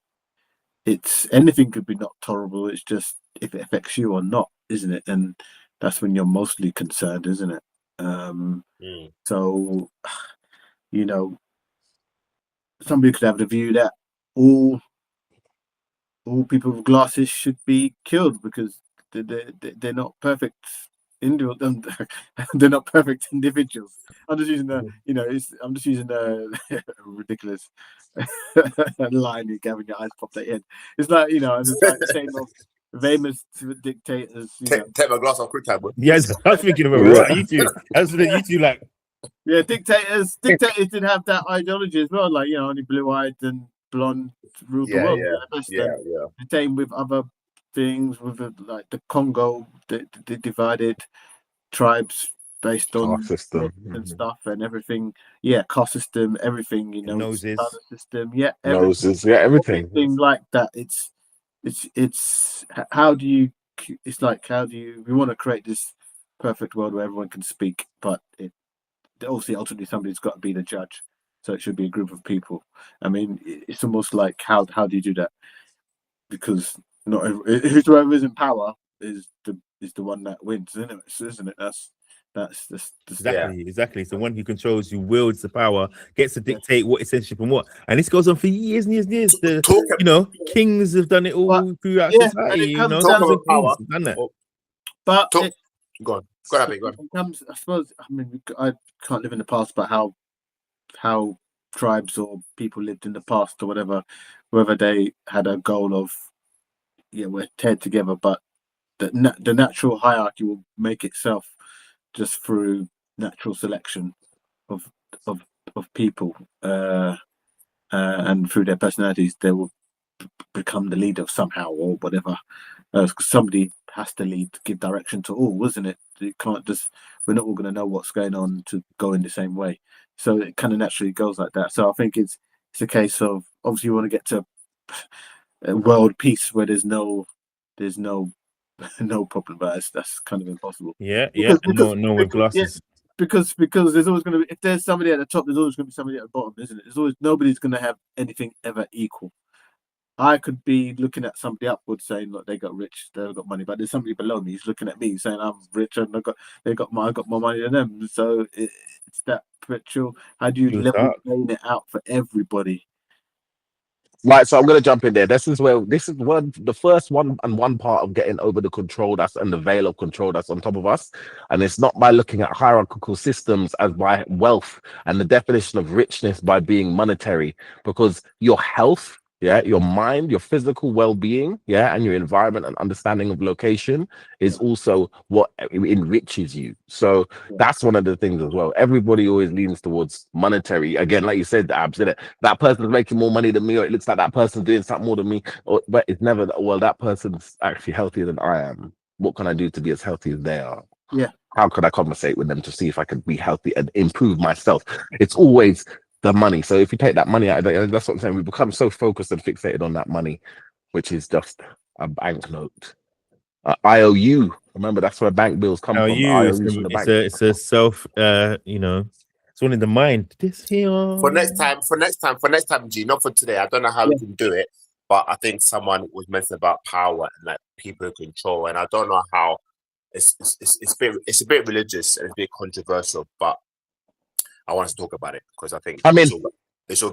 it's anything could be not tolerable. It's just if it affects you or not, isn't it? And that's when you're mostly concerned, isn't it? So, somebody could have the view that all people with glasses should be killed because they're not perfect individuals. They're not perfect individuals. I'm just using the ridiculous line. Gavin, your eyes popped at head. It's like it's like the same of famous dictators. Take my glass off quick time, bro. Yes, I was thinking about what you two. That's what you two like. Yeah, dictators did have that ideology as well. Like only blue-eyed and blonde ruled the world. Yeah. The same with other things, with the Congo, the divided tribes based on caste system and stuff and everything. Yeah, caste system, everything. Noses, system. Yeah, noses. Yeah, everything like that. It's how do you? It's like how do you? We want to create this perfect world where everyone can speak, but ultimately somebody's got to be the judge. So it should be a group of people. I mean, it's almost like how do you do that? Because not whoever is in power is the one that wins, isn't it? That's exactly. It's the one who controls, who wields the power, gets to dictate what is censorship and what. And this goes on for years and years and years. Kings have done it all throughout society. Done that. But go on. I suppose. I mean, I can't live in the past, but how tribes or people lived in the past or whatever, whether they had a goal of, we're tied together, but the natural hierarchy will make itself just through natural selection of people, and through their personalities, they will become the leader somehow or whatever. Somebody has to lead, to give direction to all, isn't it? It can't just, we're not all going to know what's going on to go in the same way. So it kind of naturally goes like that. So I think it's a case of, obviously you want to get to world peace where there's no problem, but that's kind of impossible. No with glasses. Because there's always going to be, if there's somebody at the top, there's always going to be somebody at the bottom, isn't it? There's always, nobody's going to have anything ever equal. I could be looking at somebody upwards saying, look, they got rich, they've got money, but there's somebody below me who's looking at me saying I'm rich and I got more money than them. So it's that perpetual. How do you level it out for everybody? Right, so I'm going to jump in there. This is the first one part of getting over the control and the veil of control that's on top of us. And it's not by looking at hierarchical systems as by wealth and the definition of richness by being monetary, because your health, your mind, your physical well-being, and your environment and understanding of location is also what enriches you. So that's one of the things as well. Everybody always leans towards monetary. Again, like you said, Abs, that person's making more money than me, or it looks like that person's doing something more than me. But it's never, well, that person's actually healthier than I am. What can I do to be as healthy as they are? Yeah. How could I conversate with them to see if I could be healthy and improve myself? It's always the money. So if you take that money out, that's what I'm saying. We become so focused and fixated on that money, which is just a banknote. IOU. Remember, that's where bank bills come from. It's a self. It's one in the mind. This here. For next time, G. Not for today. I don't know how we can do it, but I think someone was mentioning about power and like people in control, and I don't know how. It's a bit religious and it's a bit controversial, but I want us to talk about it because I think it's all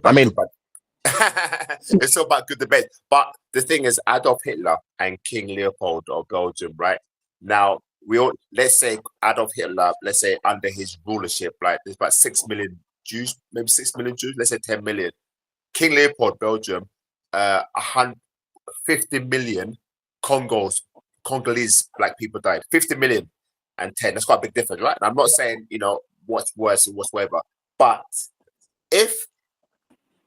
about good debate. But the thing is, Adolf Hitler and King Leopold of Belgium, right? Now, let's say Adolf Hitler, let's say under his rulership, like there's about 6 million Jews, maybe 6 million Jews, let's say 10 million. King Leopold, Belgium, 150 million Congolese black people died. 50 million and 10. That's quite a big difference, right? And I'm not saying, what's worse and what's whatever. But if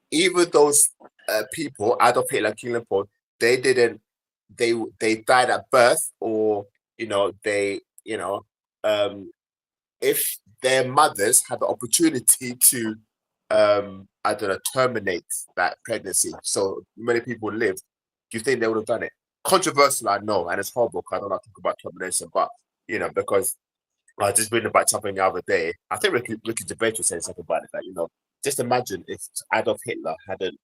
either those people, Adolf Hitler, King Leopold, they died at birth, or if their mothers had the opportunity to terminate that pregnancy, so many people lived, do you think they would have done it? Controversial, I know, and it's horrible because I don't like to talk about termination, but because I was just reading about something the other day. I think Ricky Debate was saying something about it. That just imagine if Adolf Hitler hadn't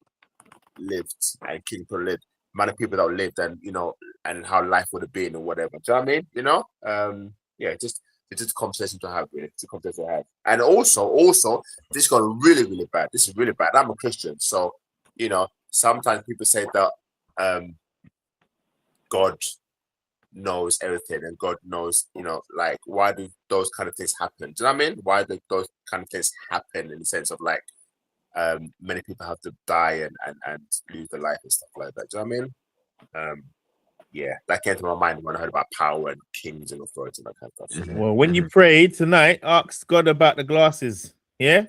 lived and King Leopold lived, amount of people that lived, and and how life would have been or whatever. Do you know what I mean? It's just a conversation to have. Really, it's a conversation to have. And also, this got really, really bad. This is really bad. I'm a Christian, so sometimes people say that God knows everything and God knows, like, why do those kind of things happen? Do you know what I mean? Why do those kind of things happen in the sense of like many people have to die and lose their life and stuff like that. Do you know what I mean? That came to my mind when I heard about power and kings and authority and that kind of stuff. Well, when you prayed tonight, ask God about the glasses. Yeah?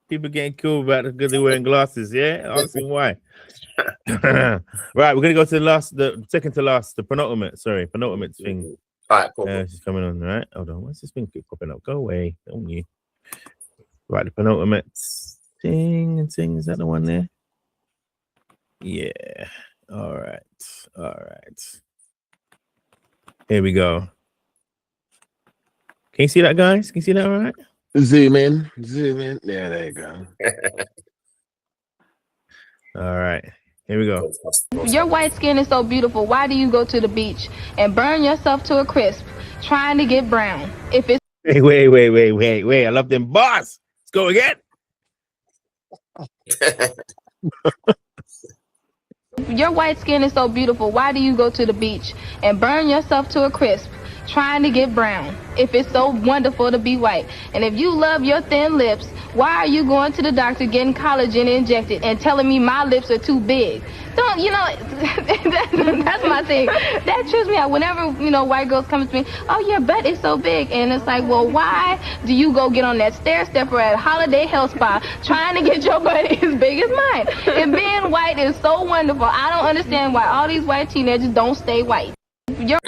People getting killed because they're wearing glasses. Yeah? Ask him why. Right, we're gonna go to the second to last, the penultimate thing. All right, cool. She's coming on, right? Hold on, what's this thing keep popping up? Go away, don't you? Right, the penultimate thing. Is that the one there? Yeah. All right. Here we go. Can you see that, guys? Can you see that all right? Zoom in. Yeah, there you go. All right. Here we go. Your white skin is so beautiful. Why do you go to the beach and burn yourself to a crisp trying to get brown? If it's Wait. I love them bars. Let's go again. Your white skin is so beautiful. Why do you go to the beach and burn yourself to a crisp trying to get brown if it's so wonderful to be white? And if you love your thin lips, why are you going to the doctor getting collagen injected and telling me my lips are too big? Don't, you know, that's my thing. That trips me out. Whenever, you know, white girls come to me, oh, your butt is so big. And it's like, well, why do you go get on that stair stepper at Holiday Health Spa trying to get your butt as big as mine? And being white is so wonderful. I don't understand why all these white teenagers don't stay white. You're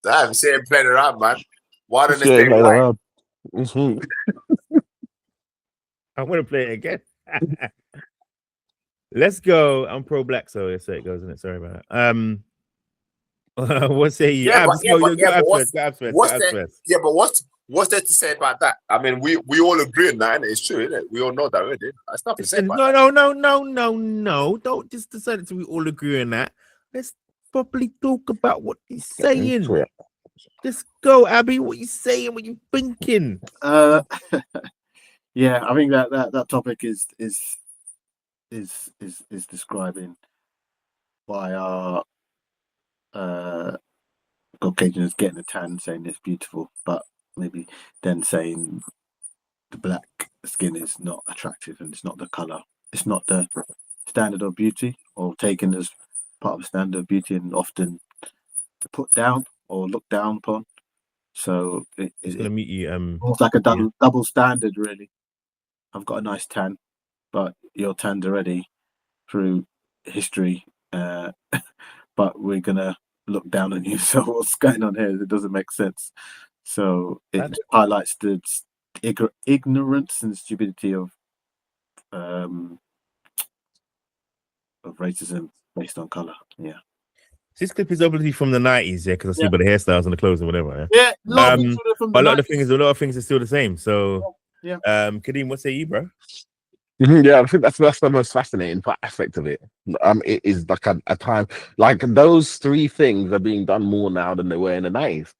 Damn, saying playing around, man. Why don't they Yeah, stay like white? around. Mhm. I want to play it again. Let's go. I'm pro black, so that's how it goes, isn't it? Sorry about that. What say you? Yeah, but, Abs, go Abs what's, first, go Abs first, what's go Abs there? first. Yeah, but what's there to say about that? I mean, we all agree on that, and it's true, isn't it? We all know that already. There's nothing to say about No. Don't just decide that we all agree on that. Let's properly talk about what he's saying. Just go, Abby. What you saying? What you thinking? Yeah, I think that topic is describing why our Caucasians getting a tan, saying it's beautiful, but maybe then saying the black skin is not attractive and it's not the color, it's not the standard of beauty, or taken as part of the standard of beauty and often put down or looked down upon. So It's gonna meet you. Almost like a double standard, really. I've got a nice tan, but you're tanned already through history, but we're gonna look down on you. So what's going on here? It doesn't make sense. So it highlights the ignorance and stupidity of racism based on color. Yeah. This clip is obviously from the 90s, yeah, because I see by the hairstyles and the clothes and whatever. Yeah, a lot of things from the but a lot of 90s. the things are still the same. So, Yeah. Kadeem, what say you, bro? Yeah, I think that's the most fascinating aspect of it. It is like a time, like those three things are being done more now than they were in the 90s.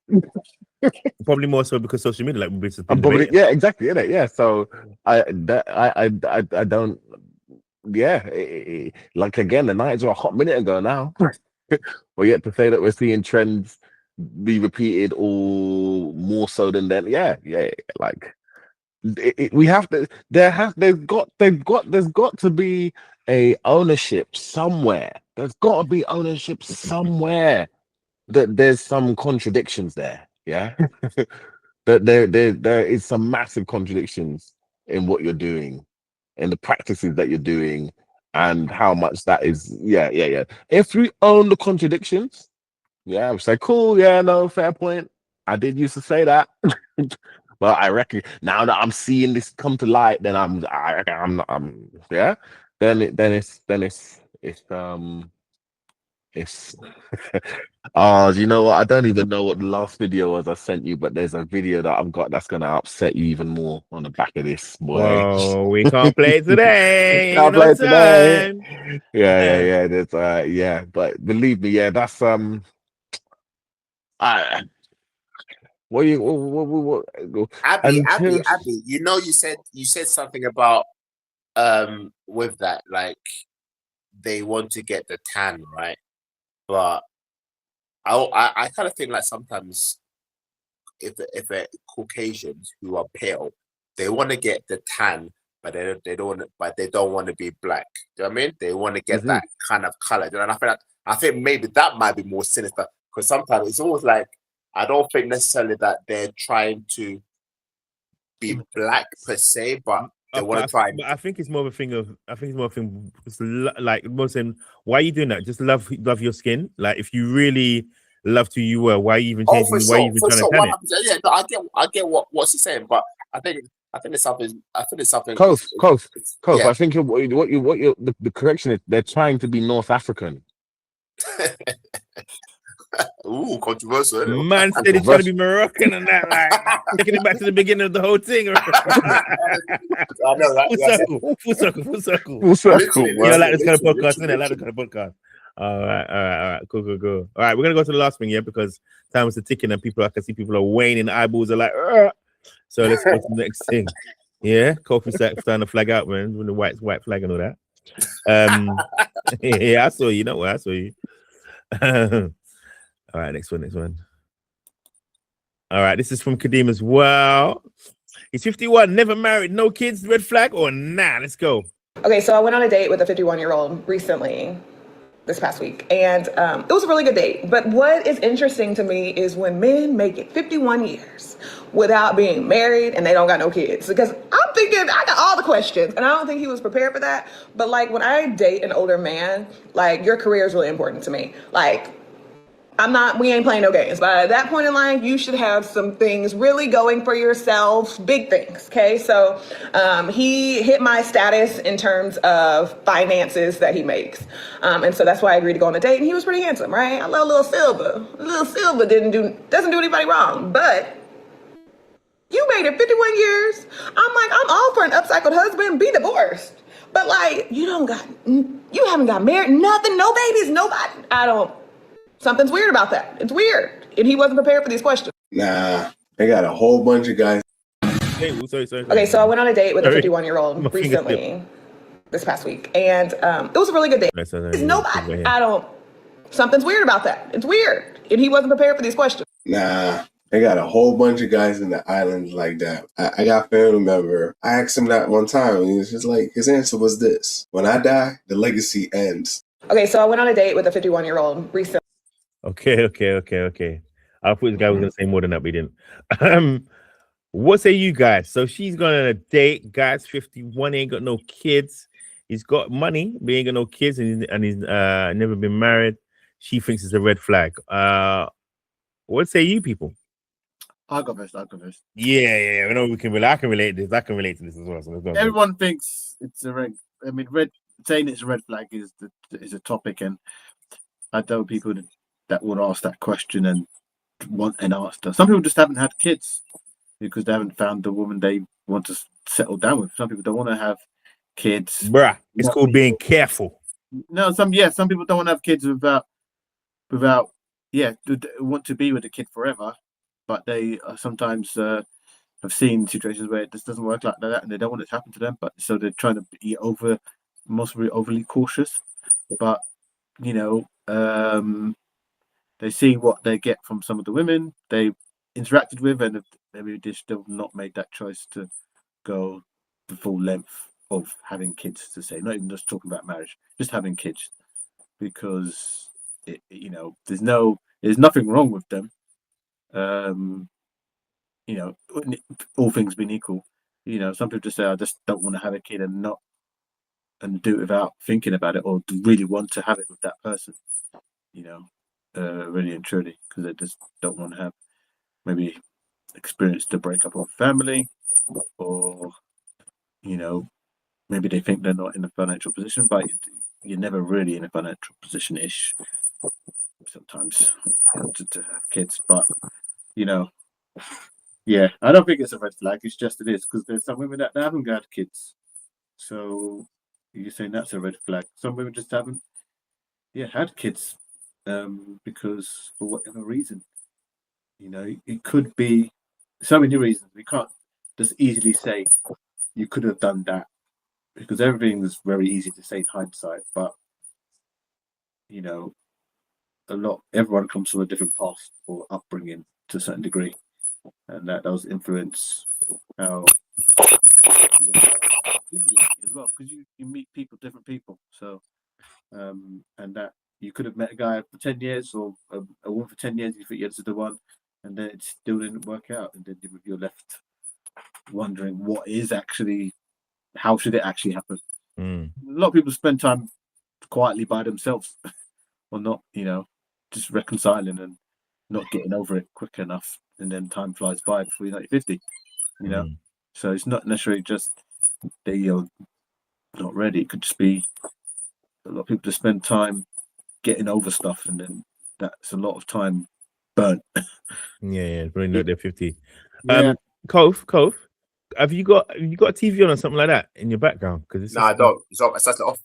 Probably more so because social media, like we've been Probably, yeah, exactly. Yeah. So I don't. Yeah, like again, the 90s were a hot minute ago now. We're yet to say that we're seeing trends be repeated or more so than then. Yeah. Like we have to. There's got to be a ownership somewhere. There's got to be ownership somewhere. That there's some contradictions there. Yeah, that there is some massive contradictions in what you're doing, in the practices that you're doing, and how much that is. Yeah. If we own the contradictions, yeah, I would say cool. Yeah, no, fair point. I did used to say that, but I reckon now that I'm seeing this come to light, then I'm yeah. Then it's oh, do you know what? I don't even know what the last video was I sent you, but there's a video that I've got that's gonna upset you even more on the back of this, boy. Oh, we can't play it today. Can't No play it today. time. Yeah. There's yeah, but believe me, yeah, that's what Abby, you know, you said something about with that, like they want to get the tan, right? But I kind of think like sometimes if Caucasians who are pale, they want to get the tan, but they don't want to be black. Do you know what I mean? They want to get that kind of color. And I think maybe that might be more sinister, because sometimes it's almost like I don't think necessarily that they're trying to be black per se, but they want to try. But I think it's more of a thing of. Like most saying, why are you doing that? Just love your skin. Like if you really loved who you were, why are you even changing? Why are you even trying to tan it? Yeah, no, I get what's he saying, but I think it's something. Kof. Yeah. I think the correction is they're trying to be North African. Ooh, controversial. Man said he's trying to be Moroccan and that, like taking it back to the beginning of the whole thing. I know that. Full circle. You know, like this kind of podcast, isn't it? Like this kind of podcast. All right. Cool. All right, we're gonna go to the last thing, yeah, because time is ticking and I can see people are waning, eyeballs are like, Ugh. So let's go to the next thing. Yeah, Kofi starting to flag out, man, with the white flag and all that. Yeah, I saw you. No, I saw you. All right, next one. All right, this is from Kadeem as well. He's 51, never married, no kids, red flag or nah? Let's go. Okay, so I went on a date with a 51-year-old recently, this past week, and it was a really good date. But what is interesting to me is when men make it 51 years without being married and they don't got no kids. Because I'm thinking, I got all the questions, and I don't think he was prepared for that. But like when I date an older man, like your career is really important to me. Like, we ain't playing no games. But at that point in life, you should have some things really going for yourself, big things, okay? So he hit my status in terms of finances that he makes. And so that's why I agreed to go on a date, and he was pretty handsome, right? I love little Silver. Little Silver doesn't do anybody wrong, but you made it 51 years. I'm all for an upcycled husband, be divorced. But like, you haven't got married, nothing, no babies, nobody. Something's weird about that. It's weird. And he wasn't prepared for these questions. Nah, they got a whole bunch of guys. Hey, sorry. Okay, so I went on a date with a 51-year-old recently, this past week. And it was a really good date. Something's weird about that. It's weird. And he wasn't prepared for these questions. Nah, they got a whole bunch of guys in the islands like that. I got a family member. I asked him that one time, and he was just like, his answer was this: when I die, the legacy ends. Okay, so I went on a date with a 51-year-old recently. Okay. I thought this guy was gonna say more than that, but he didn't. What say you guys? So she's going on a date. Guy's 51, ain't got no kids. He's got money, but he ain't got no kids, and he's never been married. She thinks it's a red flag. What say you people? I'll go first. Yeah. I know I can relate to this. I can relate to this as well. So let's go. Everyone thinks it's a red. I mean, saying it's a red flag is a topic, and I know people that would ask that question and want an answer. Some people just haven't had kids because they haven't found the woman they want to settle down with. Some people don't want to have kids. Bruh, it's called being careful. No, some people don't want to have kids without want to be with the kid forever, but they sometimes have seen situations where it just doesn't work like that, and they don't want it to happen to them. But so they're trying to be overly cautious. But they see what they get from some of the women they interacted with, and maybe they still not made that choice to go the full length of having kids, to say, not even just talking about marriage, just having kids, because there's nothing wrong with them. All things being equal, some people just say, I just don't want to have a kid and do it without thinking about it, or really want to have it with that person, really and truly, because they just don't want to have maybe experience the breakup of family, or maybe they think they're not in a financial position, but you're never really in a financial position-ish sometimes to have kids. But I don't think it's a red flag. It's just it is, because there's some women that haven't got kids, so you're saying that's a red flag. Some women just haven't had kids because for whatever reason. It could be so many reasons. We can't just easily say you could have done that, because everything is very easy to say in hindsight. But everyone comes from a different past or upbringing to a certain degree, and that does influence how as well, because you meet different people. So and that you could have met a guy for 10 years or a woman for 10 years, you think this is the one, and then it still didn't work out, and then you're left wondering how should it actually happen. A lot of people spend time quietly by themselves or not, just reconciling and not getting over it quick enough, and then time flies by before you're 50, so it's not necessarily just that you're not ready. It could just be a lot of people just spend time getting over stuff, and then that's a lot of time burnt. Probably not they're 50. Kof, have you got a TV on or something like that in your background? Because I don't. It's off.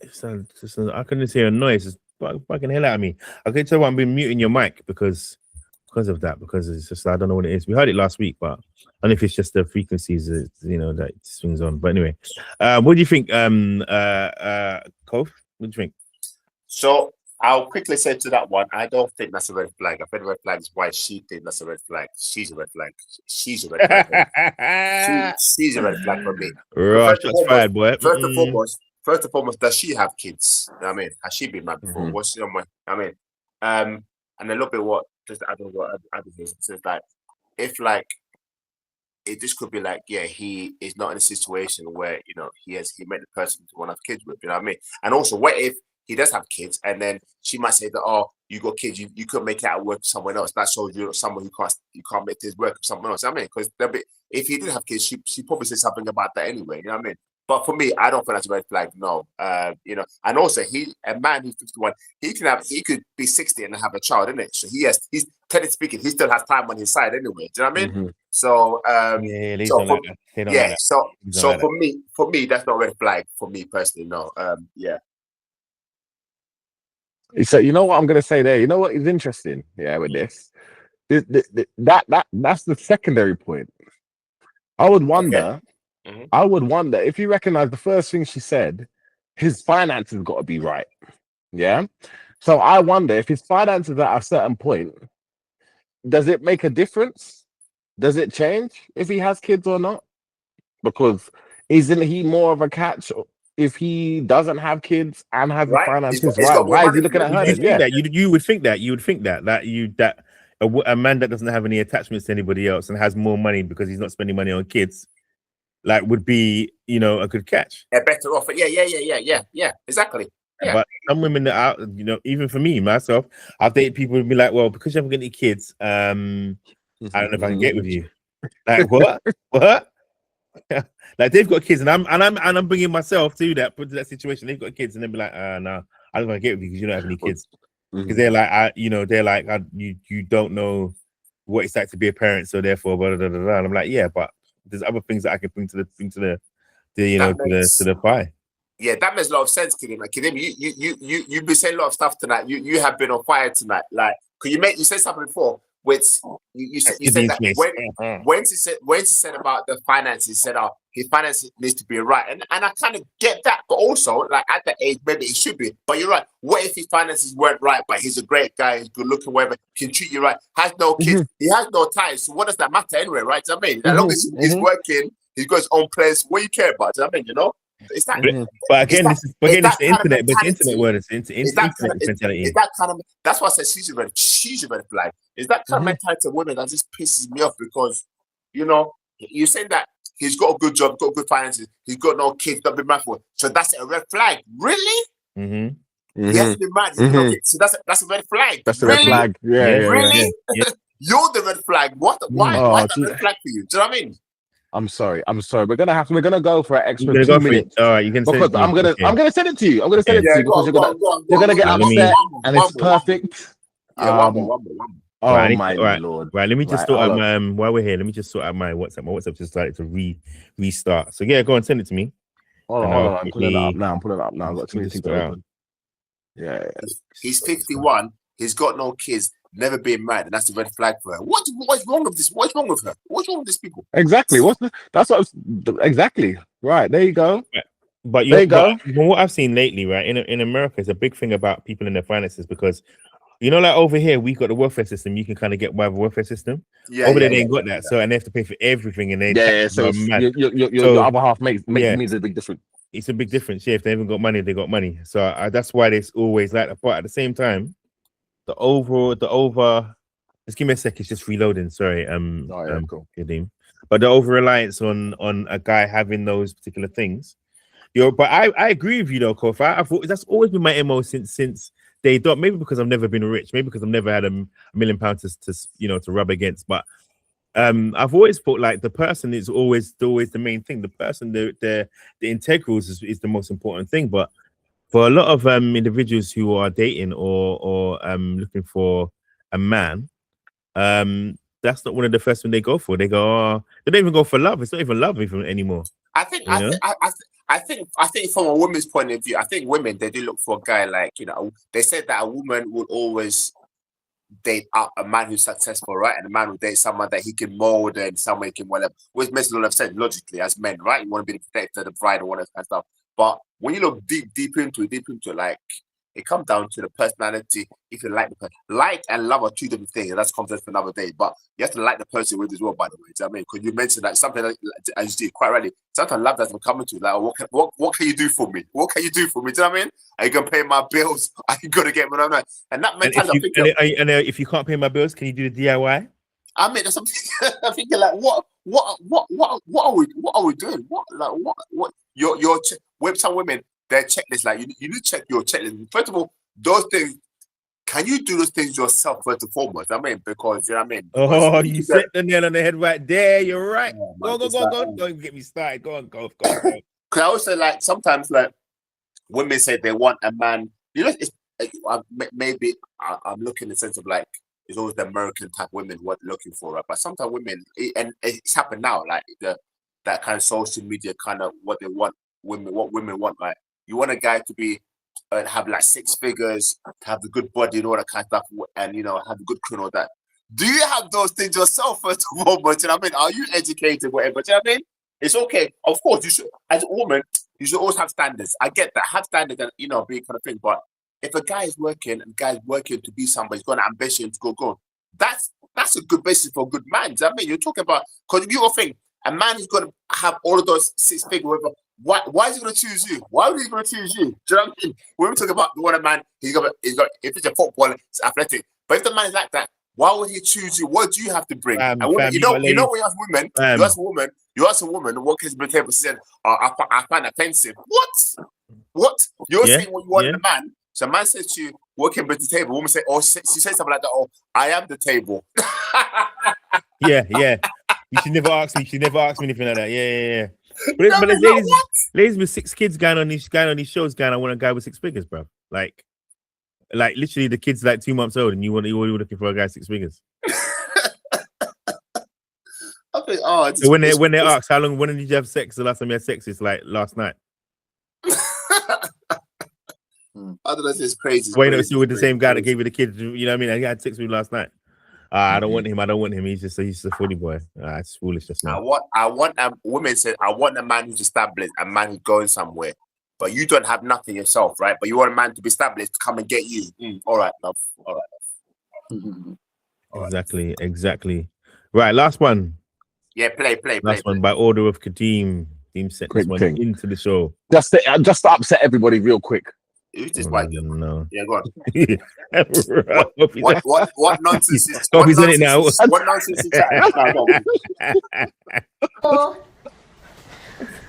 I couldn't hear a noise. It's fucking hell out of me. I can tell I've been muting your mic because of that. Because it's just, I don't know what it is. We heard it last week, but I don't know if it's just the frequencies that swings on. But anyway, what do you think, Kof? What do you think? So I'll quickly say to that one, I don't think that's a red flag. I think the red flag is why she thinks that's a red flag. She's a red flag. She's a red flag. She's a red flag for me. Right, shots fired, boy. First and foremost, does she have kids? You know what I mean, has she been married before? Mhm. What's I mean, and a little bit what just I don't know what Abby says, like if like it just could be like, yeah, he is not in a situation where he met the person to want to have kids with, you know what I mean? And also, what if he does have kids and then she might say that, oh, you got kids, you could make it out work with someone else. That shows you're someone who can't make this work with someone else. I mean, because if he did have kids, she probably say something about that anyway, you know what I mean? But for me, I don't think that's a red flag. No, and also a man who's 51, he could be 60 and have a child, isn't it? So he's technically speaking, he still has time on his side anyway. Do you know what I mean? Mhm. So so for me, that's not a red flag for me personally. No, yeah. So you know what I'm gonna say there. You know what is interesting? Yeah, with this, that's the secondary point. I would wonder. Mhm. I would wonder if you recognize the first thing she said. His finances got to be right. Yeah. So I wonder if his finances are at a certain point. Does it make a difference? Does it change if he has kids or not? Because isn't he more of a catch if he doesn't have kids and has the Right. finances He's got right? more Why is money he looking for at it. her? You then? think Yeah. that you would think that a man that doesn't have any attachments to anybody else and has more money because he's not spending money on kids, like would be a good catch. They're better off. Yeah. Exactly. Yeah. But some women that are, even for me myself, I've dated people who'd be like, well, because you haven't got any kids, I don't know if I can get with you. Like what? What? Like they've got kids, and I'm bringing myself to that situation. They've got kids, and they'll be like, no, I don't want to get with you because you don't have any kids. Because they're like, you don't know what it's like to be a parent, so therefore, blah, blah, blah, blah. And I'm like, yeah, but there's other things that I can bring to the pie. Yeah, that makes a lot of sense, Kadeem. Like, Kadeem, you've been saying a lot of stuff tonight. You have been on fire tonight. Like, because you said something before, which you said that when she said about the finances, he said, oh, his finances needs to be right, and I kind of get that, but also like at that age, maybe it should be. But you're right. What if his finances weren't right, but he's a great guy, he's good looking, whatever, can treat you right, has no kids, he has no ties. So what does that matter anyway, right? Do you know what I mean, as long as he's working, he's got his own place. What do you care about? Do you know what I mean? It's that. But again, it's the internet. But it's internet word. It's internet mentality. Is that kind of? That's why I said she's a red flag. Is that kind of mentality of women that just pisses me off because, you saying that he's got a good job, got good finances, he's got no kids, not been married for, so that's a red flag. Really? Mm-hmm. He has to be married. So that's a red flag. That's a red flag. Yeah. Really? Yeah. You're the red flag. What? Why? Why is that red flag for you? Do you know what I mean? I'm sorry. We're gonna go for an extra 2 go minutes. All right, you can. Because I'm gonna send it to you. I'm gonna send it to you because you're gonna get upset and it's perfect. One more. Oh right, my lord! Right, let me just sort out my while we're here. Let me just sort out my WhatsApp. My WhatsApp just started to restart. So yeah, go on, send it to me. Hold on. I'm pulling it up now. I've got too many things to open. Yeah. He's 51. He's got no kids. Never been married, and that's a red flag for her. What's wrong with this? What's wrong with her? What's wrong with these people? Exactly. Exactly right. There you go. But there you go. From what I've seen lately, right in America, it's a big thing about people in their finances because like over here we got the welfare system. You can kind of get by the welfare system. Over there they ain't got that, so and they have to pay for everything, and they So your other half makes a big difference. It's a big difference. Yeah, if they haven't got money, they got money. So that's why there's always like that. But at the same time, the over. Just give me a sec. It's just reloading. Sorry. Cool. Kadeem. But the over reliance on a guy having those particular things. But I agree with you though, Kofi. I thought that's always been my MO since they don't. Maybe because I've never been rich. Maybe because I've never had $1 million to rub against. But I've always thought like the person is always the main thing. The person, the integrals is the most important thing. But for a lot of individuals who are dating or looking for a man, that's not one of the first things they go for. They go, they don't even go for love. It's not even love anymore. I think from a woman's point of view, I think women, they do look for a guy like, they said that a woman would always date a man who's successful, right? And a man will date someone that he can mold and someone he can whatever, which makes a lot of sense logically as men, right? You want to be the protector, the bride, and all that kind of stuff. But when you look deep into it, like it comes down to the personality. If you like the person, like and love are two different things, and that's conversation for another day. But you have to like the person with as well, by the way. Do you know what I mean? Because you mentioned that something like, as you do quite rightly, sometimes love doesn't come into like, what can you do for me? What can you do for me? Do you know what I mean? Are you gonna pay my bills? Are you gonna get me? And that mentality. If you can't pay my bills, can you do the DIY? I mean, that's something. I'm thinking like, what are we doing? What? Your with some women, their checklist, like you need to check your checklist. First of all, those things. Can you do those things yourself first and foremost? I mean, because you know what I mean. Oh, you set the nail on the head right there. You're right. Go. Don't get me started. Go on. Because I also like sometimes like women say they want a man. You know, it's maybe I'm looking in the sense of like it's always the American type women what they're looking for, right? But sometimes women, and it's happened now, like that kind of social media kind of what they want what women want, right? You want a guy to be have like 6 figures, have a good body and all that kind of stuff, and have a good crew and all that. Do you have those things yourself first of all? But you know what I mean? Are you educated, whatever? Do you know what I mean? It's okay. Of course, you should, as a woman, you should always have standards. I get that. Have standards and be kind of thing. But if a guy is working to be somebody, he's got an ambition to go, that's a good basis for a good man. Do you know what I mean? You're talking about, because if you think a man is going to have all of those 6 figures, whatever. Why is he going to choose you? Why would he going to choose you? Do you know what I mean? When we talk about the one man, he's got. If it's a footballer, it's athletic. But if the man is like that, why would he choose you? What do you have to bring? And woman, you know, when you ask women, you ask a woman, what can you bring to the table? She said, I find offensive. What? You're saying what you want in a man. So a man says to you, what can you bring to the table? Woman say, she says something like that. Oh, I am the table. Yeah. You should never ask me. Anything like that. Yeah. But there's ladies with 6 kids going on these shows. I want a guy with 6 figures, bro. Like literally, the kid's like 2 months old, and you're looking for a guy 6 figures. I think, so when they ask when did you have sex? The last time you had sex is like last night. I don't know. It's crazy. Why not still with the same guy that gave you the kid? You know what I mean? I had sex with you last night. I don't want him. He's just a funny boy. It's foolishness, man. I want women said I want a man who's established, a man who's going somewhere. But you don't have nothing yourself, right? But you want a man to be established to come and get you. All right, love. All right. Exactly. Right, last one. Yeah, play. Last one by order of Kadeem. Kadeem set this one into the show. Just to upset everybody real quick. Who's this white girl? No. Yeah, go on. Right. What nonsense is Kofi's in it now. What nonsense is that?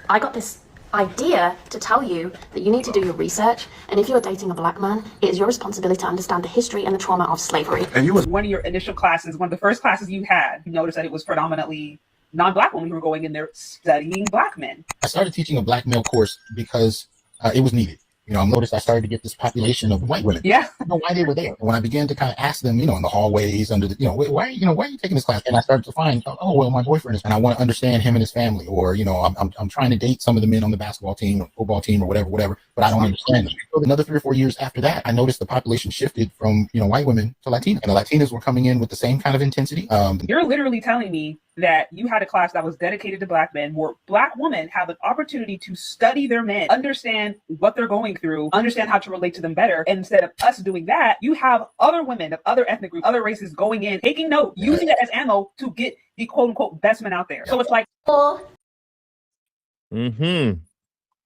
I got this idea to tell you that you need to do your research, and if you're dating a black man, it is your responsibility to understand the history and the trauma of slavery. And you was one of your initial classes, one of the first classes you had, you noticed that it was predominantly non-black women who were going in there studying black men. I started teaching a black male course because it was needed. I noticed I started to get this population of white women. Yeah. I don't know why they were there. And when I began to kind of ask them, in the hallways, under the, why are you taking this class? And I started to find, oh, well, my boyfriend is, and I want to understand him and his family, or, I'm trying to date some of the men on the basketball team or football team or whatever, but I don't understand them. So another 3 or 4 years after that, I noticed the population shifted from, white women to Latinas, and the Latinas were coming in with the same kind of intensity. You're literally telling me that you had a class that was dedicated to black men, where black women have an opportunity to study their men, understand what they're going through, understand how to relate to them better. And instead of us doing that, you have other women of other ethnic groups, other races going in, taking note, using it as ammo to get the quote unquote best men out there. So it's like,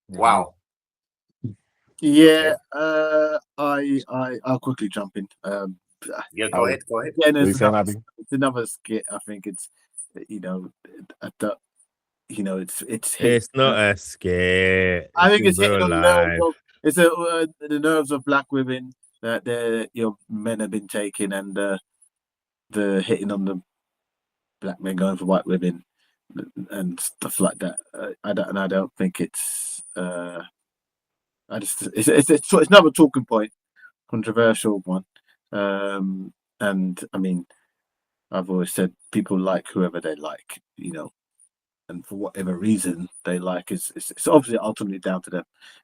Wow. Yeah, I'll quickly jump in. Yeah, go ahead. Yeah, no, it's another skit. I think it's, it's not a skit. I think it's real hitting on life. the nerves of black women that men have been taking, and the hitting on the black men going for white women and stuff like that. I don't think it's. It's another talking point, controversial one. And I mean, I've always said people like whoever they like, and for whatever reason they like, it's obviously ultimately down to them,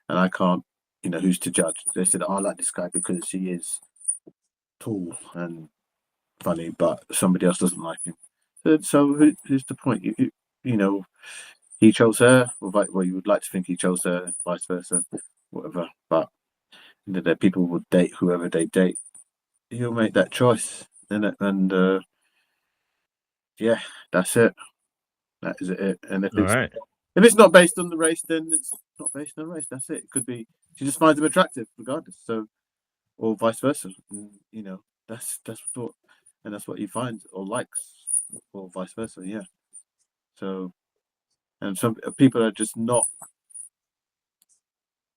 and I can't, who's to judge. They said, I like this guy because he is tall and funny, but somebody else doesn't like him. So who's the point? he chose her, or well, you would like to think he chose her, and vice versa, whatever. But that people would date whoever they date. He'll make that choice, and yeah, that's it. That is it. And if All right. if it's not based on the race, then it's not based on the race. That's it. It could be she just finds him attractive, regardless. So, or vice versa. You know, that's what, and that's what he finds or likes, or vice versa. Yeah. So, and some people are just not.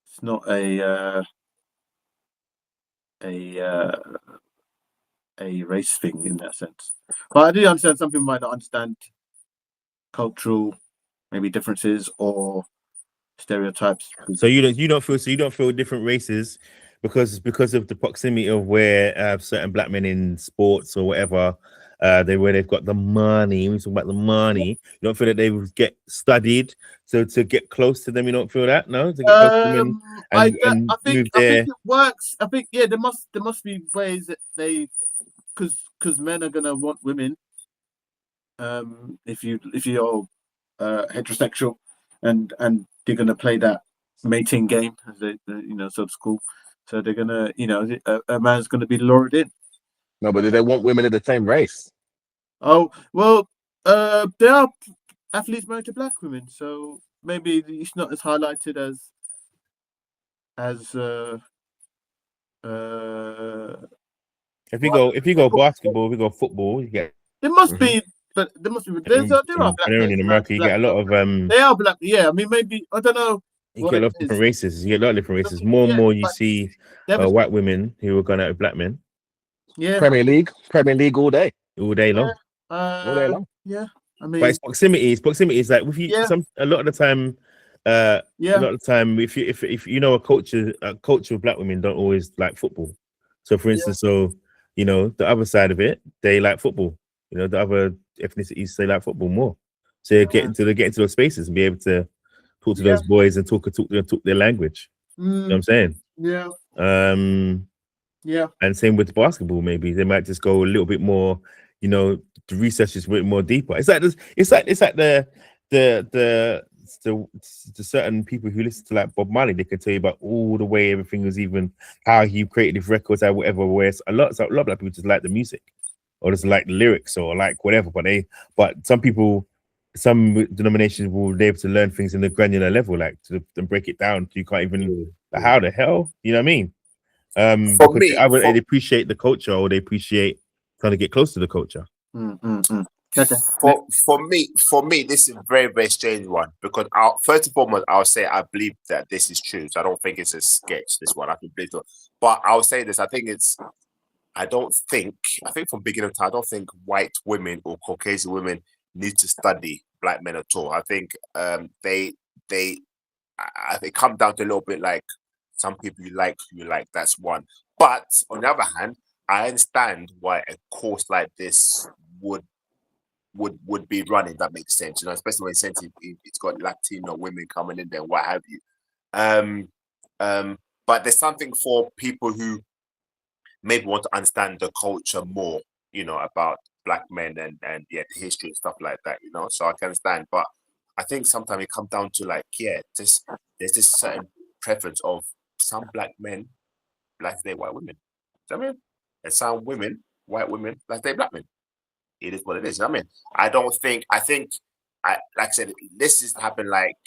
It's not a race thing in that sense. But I do understand some people might not understand cultural maybe differences or stereotypes. So you don't feel different races because of the proximity of where certain black men in sports or whatever where they've got the money. We talk about the money. You don't feel that they would get studied to get close to them. You don't feel that, no? To get close to them I and think move there. it works. I think there must be ways that they because men are gonna want women. If you're heterosexual and you're gonna play that mating game, as they so to school. So they're gonna a man's gonna be lured in. No, but do they want women of the same race? Oh well, there are athletes married to black women, so maybe it's not as highlighted as if you go basketball, if you go football, you get there must be, but there must be. There are black primarily in America, you get a lot of They are black, yeah. I mean, maybe I don't know. you get a lot of different races. You get a lot of different races. More and more you see white women who are going out with black men. Yeah. Premier League all day long. All day long. Yeah, I mean, But it's proximity. It's like with you. A lot of the time, a lot of the time, if you know a culture of black women don't always like football. So, for instance, the other side of it, they like football. The other ethnicities they like football more. So they get into those spaces and be able to talk to those boys and talk their language. You know what I'm saying? Yeah. Yeah. And same with basketball. Maybe they might just go a little bit more. The research is a bit more deeper. It's like the certain people who listen to like Bob Marley. They can tell you about all the way everything was, even how he created his records or whatever. Whereas a lot of people just like the music or just like the lyrics or like whatever. But some people, some denominations will be able to learn things in the granular level, like to break it down. You can't even how the hell, you know what I mean? Because they appreciate the culture, or they appreciate trying to get close to the culture. For me, this is a very, very strange one because first and foremost, I'll say I believe that this is true. So I don't think it's a sketch. This one, I can believe it. But I'll say this: I think from beginning of time, I don't think white women or Caucasian women need to study black men at all. I think they come down to a little bit like some people you like, that's one. But on the other hand, I understand why a course like this would be running. That makes sense, especially when it's got Latino women coming in there, what have you. But there's something for people who maybe want to understand the culture more, about black men and the history and stuff like that, So I can understand, but I think sometimes it comes down to there's this certain preference of some black men like they white women. You know what I mean? And some women, white women, like they black men. It is what it is. You know what I mean? I think like I said, this has happened like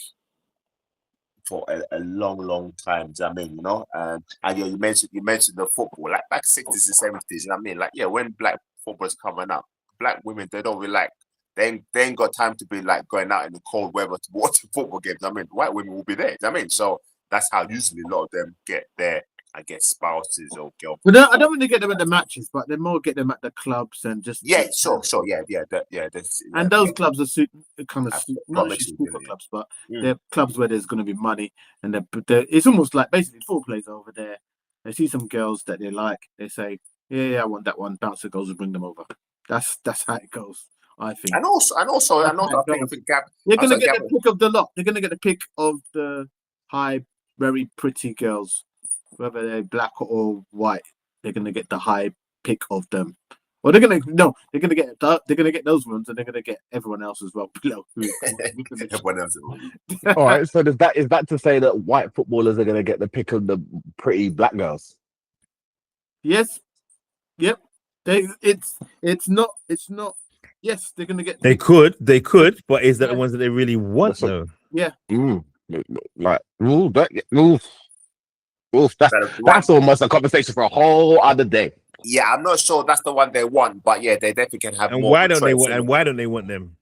for a long, long time. Do you know what I mean? And you mentioned the football, like back 60s and 70s. You know what I mean? Like, when black football's coming up, black women, they don't really like, they ain't got time to be like going out in the cold weather to watch football games. I mean, white women will be there. You know what I mean? So that's how usually a lot of them get their, I guess, spouses or girlfriends. Well, I don't really get them at the matches, but they more get them at the clubs and just sure, and those clubs are kind of not super clubs, but they're clubs where there's going to be money, and it's almost like basically football players over there. They see some girls that they like, they say, "Yeah, I want that one." Bouncer goes and bring them over. That's how it goes, I think. And also, I think they're going to get the pick of the lot. They're going to get the pick of the high, very pretty girls. Whether they're black or white, they're going to get the high pick of them. Well, they're gonna get those ones, and they're gonna get everyone else as well below. Everyone else. All right. So is that to say that white footballers are going to get the pick of the pretty black girls? Yes. Yep. It's not. Yes, they're gonna get. They could, but is that the ones that they really want though? Yeah. That's almost a conversation for a whole other day. Yeah, I'm not sure that's the one they want, but yeah, they definitely can have And more. why don't they want? And why don't they want them?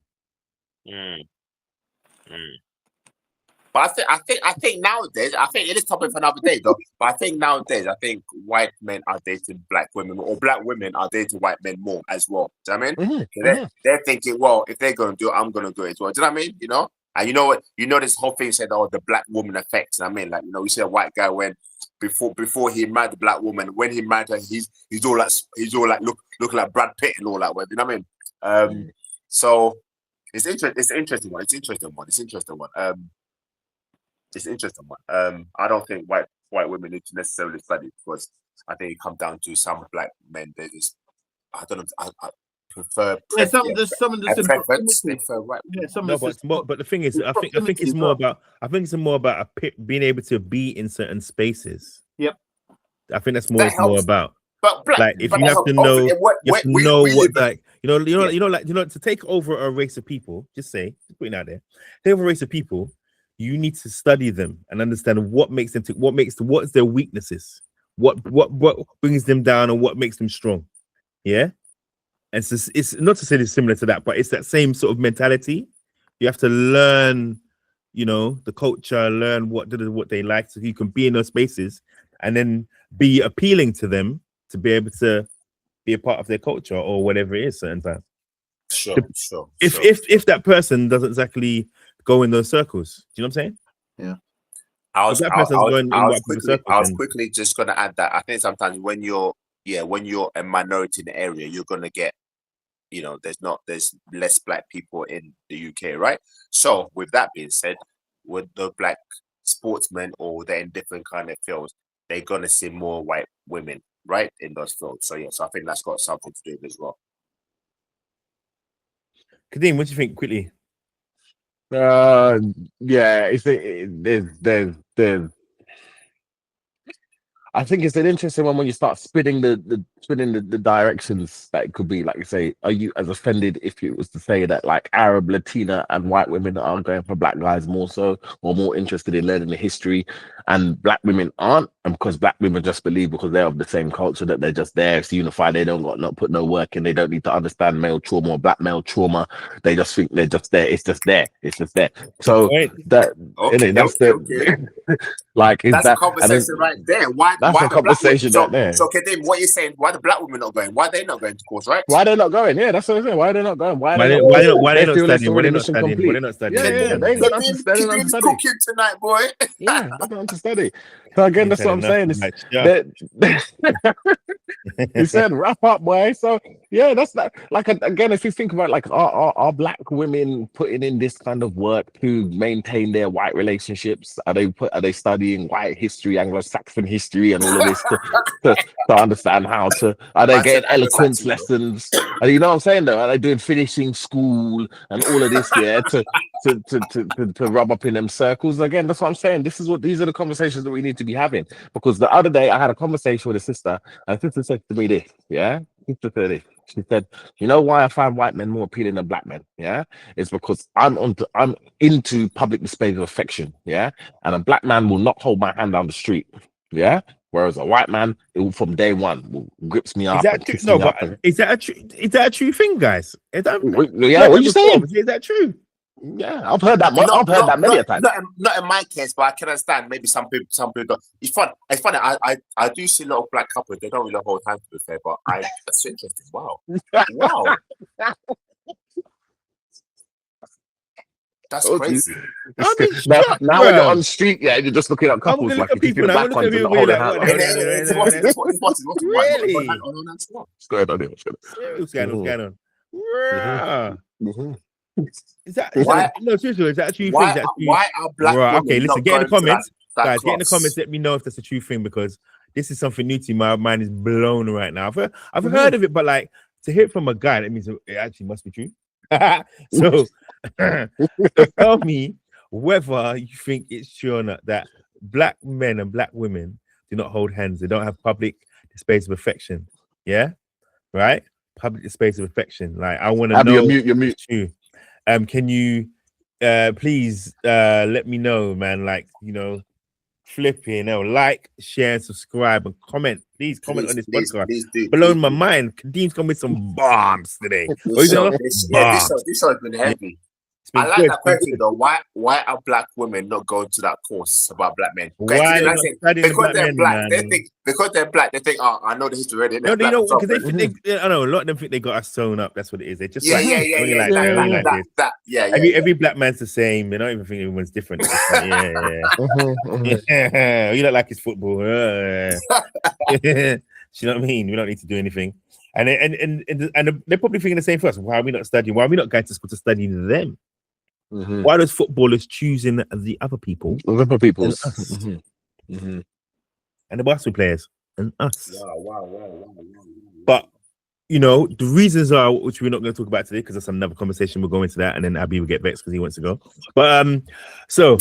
But I think nowadays, I think it is topic for another day though. But I think nowadays, I think white men are dating black women, or black women are dating white men more as well. Do you know what I mean? They're thinking, well, if they're gonna do it, I'm gonna do it as well. Do you know what I mean? You know, and you know what? You know this whole thing said, oh, the black woman effect. You know what I mean, like, you know, you see a white guy when before he married the black woman, when he married her, he's all like looking like Brad Pitt and all that. You know what I mean? So it's interesting one. It's an interesting one. I don't think white women need to necessarily study, because I think it comes down to some black men. They just, I don't know. I prefer. Yeah, some of the preference. They prefer white. Yeah, some No, of the but the thing is, I think it's more about. I think it's more about being able to be in certain spaces. Yep. I think that's more. It's more about. But like, if you have to know, to take over a race of people. Just putting it out there. Take over a race of people. You need to study them and understand what makes them what's their weaknesses, what brings them down, and what makes them strong. Yeah, and so it's not to say it's similar to that, but it's that same sort of mentality. You have to learn, the culture, learn what they like, so you can be in those spaces and then be appealing to them to be able to be a part of their culture or whatever it is. Certain times. Sure. If that person doesn't exactly go in those circles, do you know what I'm saying? Yeah. I was quickly just gonna add that I think sometimes when you're a minority in the area, you're gonna get, there's less black people in the UK, right? So with that being said, with the black sportsmen, or they're in different kind of fields, they're gonna see more white women, right, in those fields. So so I think that's got something to do with it as well. Kadeem, what do you think quickly? I think it's an interesting one when you start spinning the directions that it could be. Like you say, are you as offended if it was to say that like Arab, Latina, and white women are going for black guys more so, or more interested in learning the history, and black women aren't? And because black women just believe, because they're of the same culture, that they're just there, it's unified, they don't not put no work in, they don't need to understand male trauma or black male trauma, they just think they're just there, it's just there. So that's like, is that's that a conversation right there. Why a conversation right there. So Kadeem, what you're saying, why the black women not going? Why are they not going to course, right? Why they're not going? Yeah, that's what I'm saying. Why are they not going? Why they not studying? Why they not studying? Yeah, they ain't got nothing to study. Kadeem's cooking tonight, boy. Yeah, I don't to study. So again, that's what I'm saying. He said, "Wrap up, boy." So yeah, that's that. Like again, if you think about like are black women putting in this kind of work to maintain their white relationships? Are they studying white history, Anglo-Saxon history, and all of this to understand how to? Are they getting eloquence lessons? You know what I'm saying? Though, are they doing finishing school and all of this? Yeah, to rub up in them circles. Again, that's what I'm saying. These are the conversations that we need to be having. Because the other day I had a conversation with a sister, and the sister said to me this, yeah? Sister said this. She said, you know why I find white men more appealing than black men? Yeah, it's because I'm into public displays of affection, yeah, and a black man will not hold my hand down the street, yeah, whereas a white man, from day one, grips me up. Is that a true thing, guys? Yeah, what you saying? Is that true? Yeah, I've heard that. I've heard that many times. Not in my case, but I can understand. Maybe some people don't. It's fun. I do see a lot of black couples. They don't really hold hands, to be fair, but that's interesting. Wow. That's crazy. Now when you're on the street, yeah, you're just looking at couples. Like, if you feel black ones and not holding hands. Really? What's going on here? What's going on? Is that no, seriously? Is that a true thing? Why are black women okay, listen, not get in the going comments, to that guys. class? Get in the comments. Let me know if that's a true thing, because this is something new to me. My mind is blown right now. I've heard of it, but like to hear it from a guy, that means it actually must be true. So, so tell me whether you think it's true or not that black men and black women do not hold hands. They don't have public displays of affection. Yeah, right. Public displays of affection. Like, I want to know. You're mute. True. Can you please let me know, man? Like, you know, flipping, like, share, subscribe, and comment. Please comment on this podcast. Please do. Blowing my mind. Kadeem's come with some bombs today. This show has been heavy. I like that question though. Why are black women not going to that course about black men? Why because they're black, they think, oh, I know the history already. No, you know, because they think I know a lot of them think they got us sewn up. That's what it is. They just every black man's the same. They don't even think everyone's different. Like, you look like it's football. You know what I mean? We don't need to do anything. And they're probably thinking the same for us. Why are we not studying? Why are we not going to school to study them? Why are those footballers choosing the other people? Other people. And the basketball players and us. Wow. But you know, the reasons are, which we're not going to talk about today, because that's another conversation. We'll go into that, and then Abi will get vexed because he wants to go. But so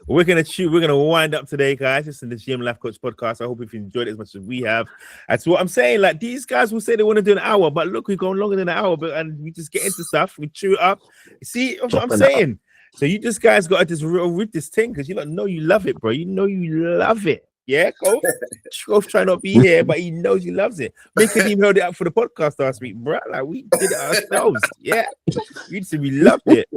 we're gonna wind up today, guys. Just in the GM Life Coach podcast. I hope if you enjoyed it as much as we have. That's what I'm saying. Like, these guys will say they want to do an hour, but look, we've gone longer than an hour, and we just get into stuff, we chew it up. See what I'm saying? So you just guys got to just read this thing, because you don't know you love it, bro. You know you love it. Yeah, Kof trying not to be here, but he knows he loves it. Make him held it up for the podcast last week, bro. Like, we did it ourselves. Yeah, we loved it.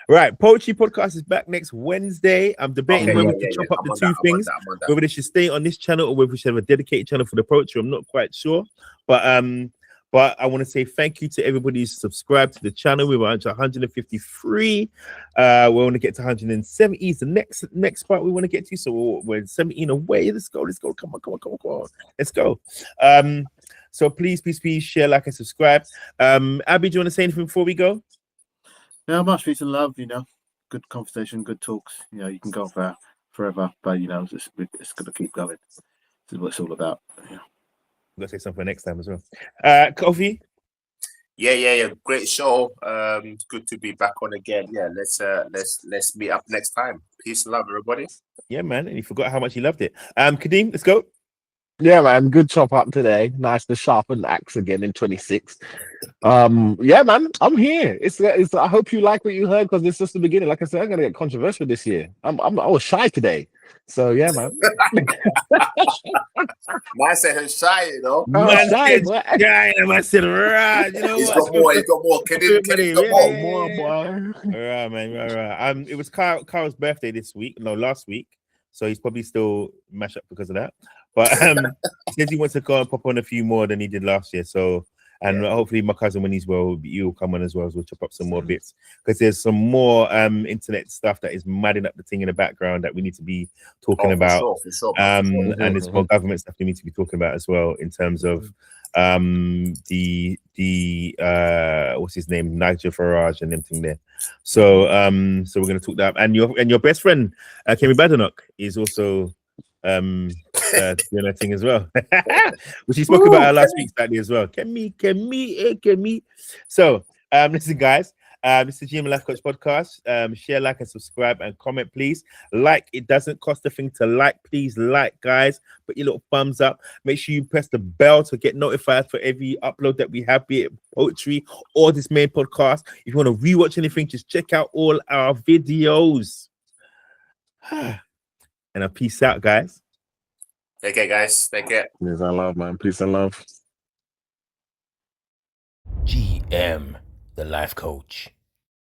Right, Poetry Podcast is back next Wednesday. I'm debating whether we should chop up the two things, whether they should stay on this channel or whether we should have a dedicated channel for the poetry. I'm not quite sure, but I want to say thank you to everybody who's subscribed to the channel. We were at 153. We want to get to 170 is the next part we want to get to. So we're 17 away. Let's go. Come on. Let's go. So please share, like, and subscribe. Abi, do you want to say anything before we go? Yeah, much peace and love. You know, good conversation, good talks. You know, you can go for forever, but you know, it's going to keep going. This is what it's all about. Yeah. I'm gonna say something next time as well. Kofi. Yeah. Great show. Good to be back on again. Yeah, let's meet up next time. Peace and love, everybody. Yeah, man. And you forgot how much you loved it. Kadeem, let's go. Yeah, man. Good chop up today. Nice to sharpen the axe again in 26. Yeah, man. I'm here. It's. I hope you like what you heard, because it's just the beginning. Like I said, I'm gonna get controversial this year. I was shy today. So yeah, man. Man said he's shy, you know. Man said right. You know he's got more. Kadeem got more, boy. Right, man. Right. It was Kyle's birthday last week. So he's probably still mashed up because of that. But he says he wants to go and pop on a few more than he did last year. So, and hopefully my cousin, when he's well, you'll come on as well. So we'll chop up some more bits, because there's some more internet stuff that is madding up the thing in the background that we need to be talking about. For sure. And there's more government stuff we need to be talking about as well, in terms of the what's his name, Nigel Farage and everything there. So so we're gonna talk that. And your best friend Kemi Badenoch is also doing that thing as well, which he spoke about last week Saturday as well. Kemi. So listen, guys, this is GM Life Coach Podcast. Share, like, and subscribe, and comment, please. Like, it doesn't cost a thing to like. Please like, guys. Put your little thumbs up. Make sure you press the bell to get notified for every upload that we have, be it poetry or this main podcast. If you want to rewatch anything, just check out all our videos. And a peace out, guys. Take care, guys. Take care. Peace and love, man. Peace and love. GM, the Life Coach.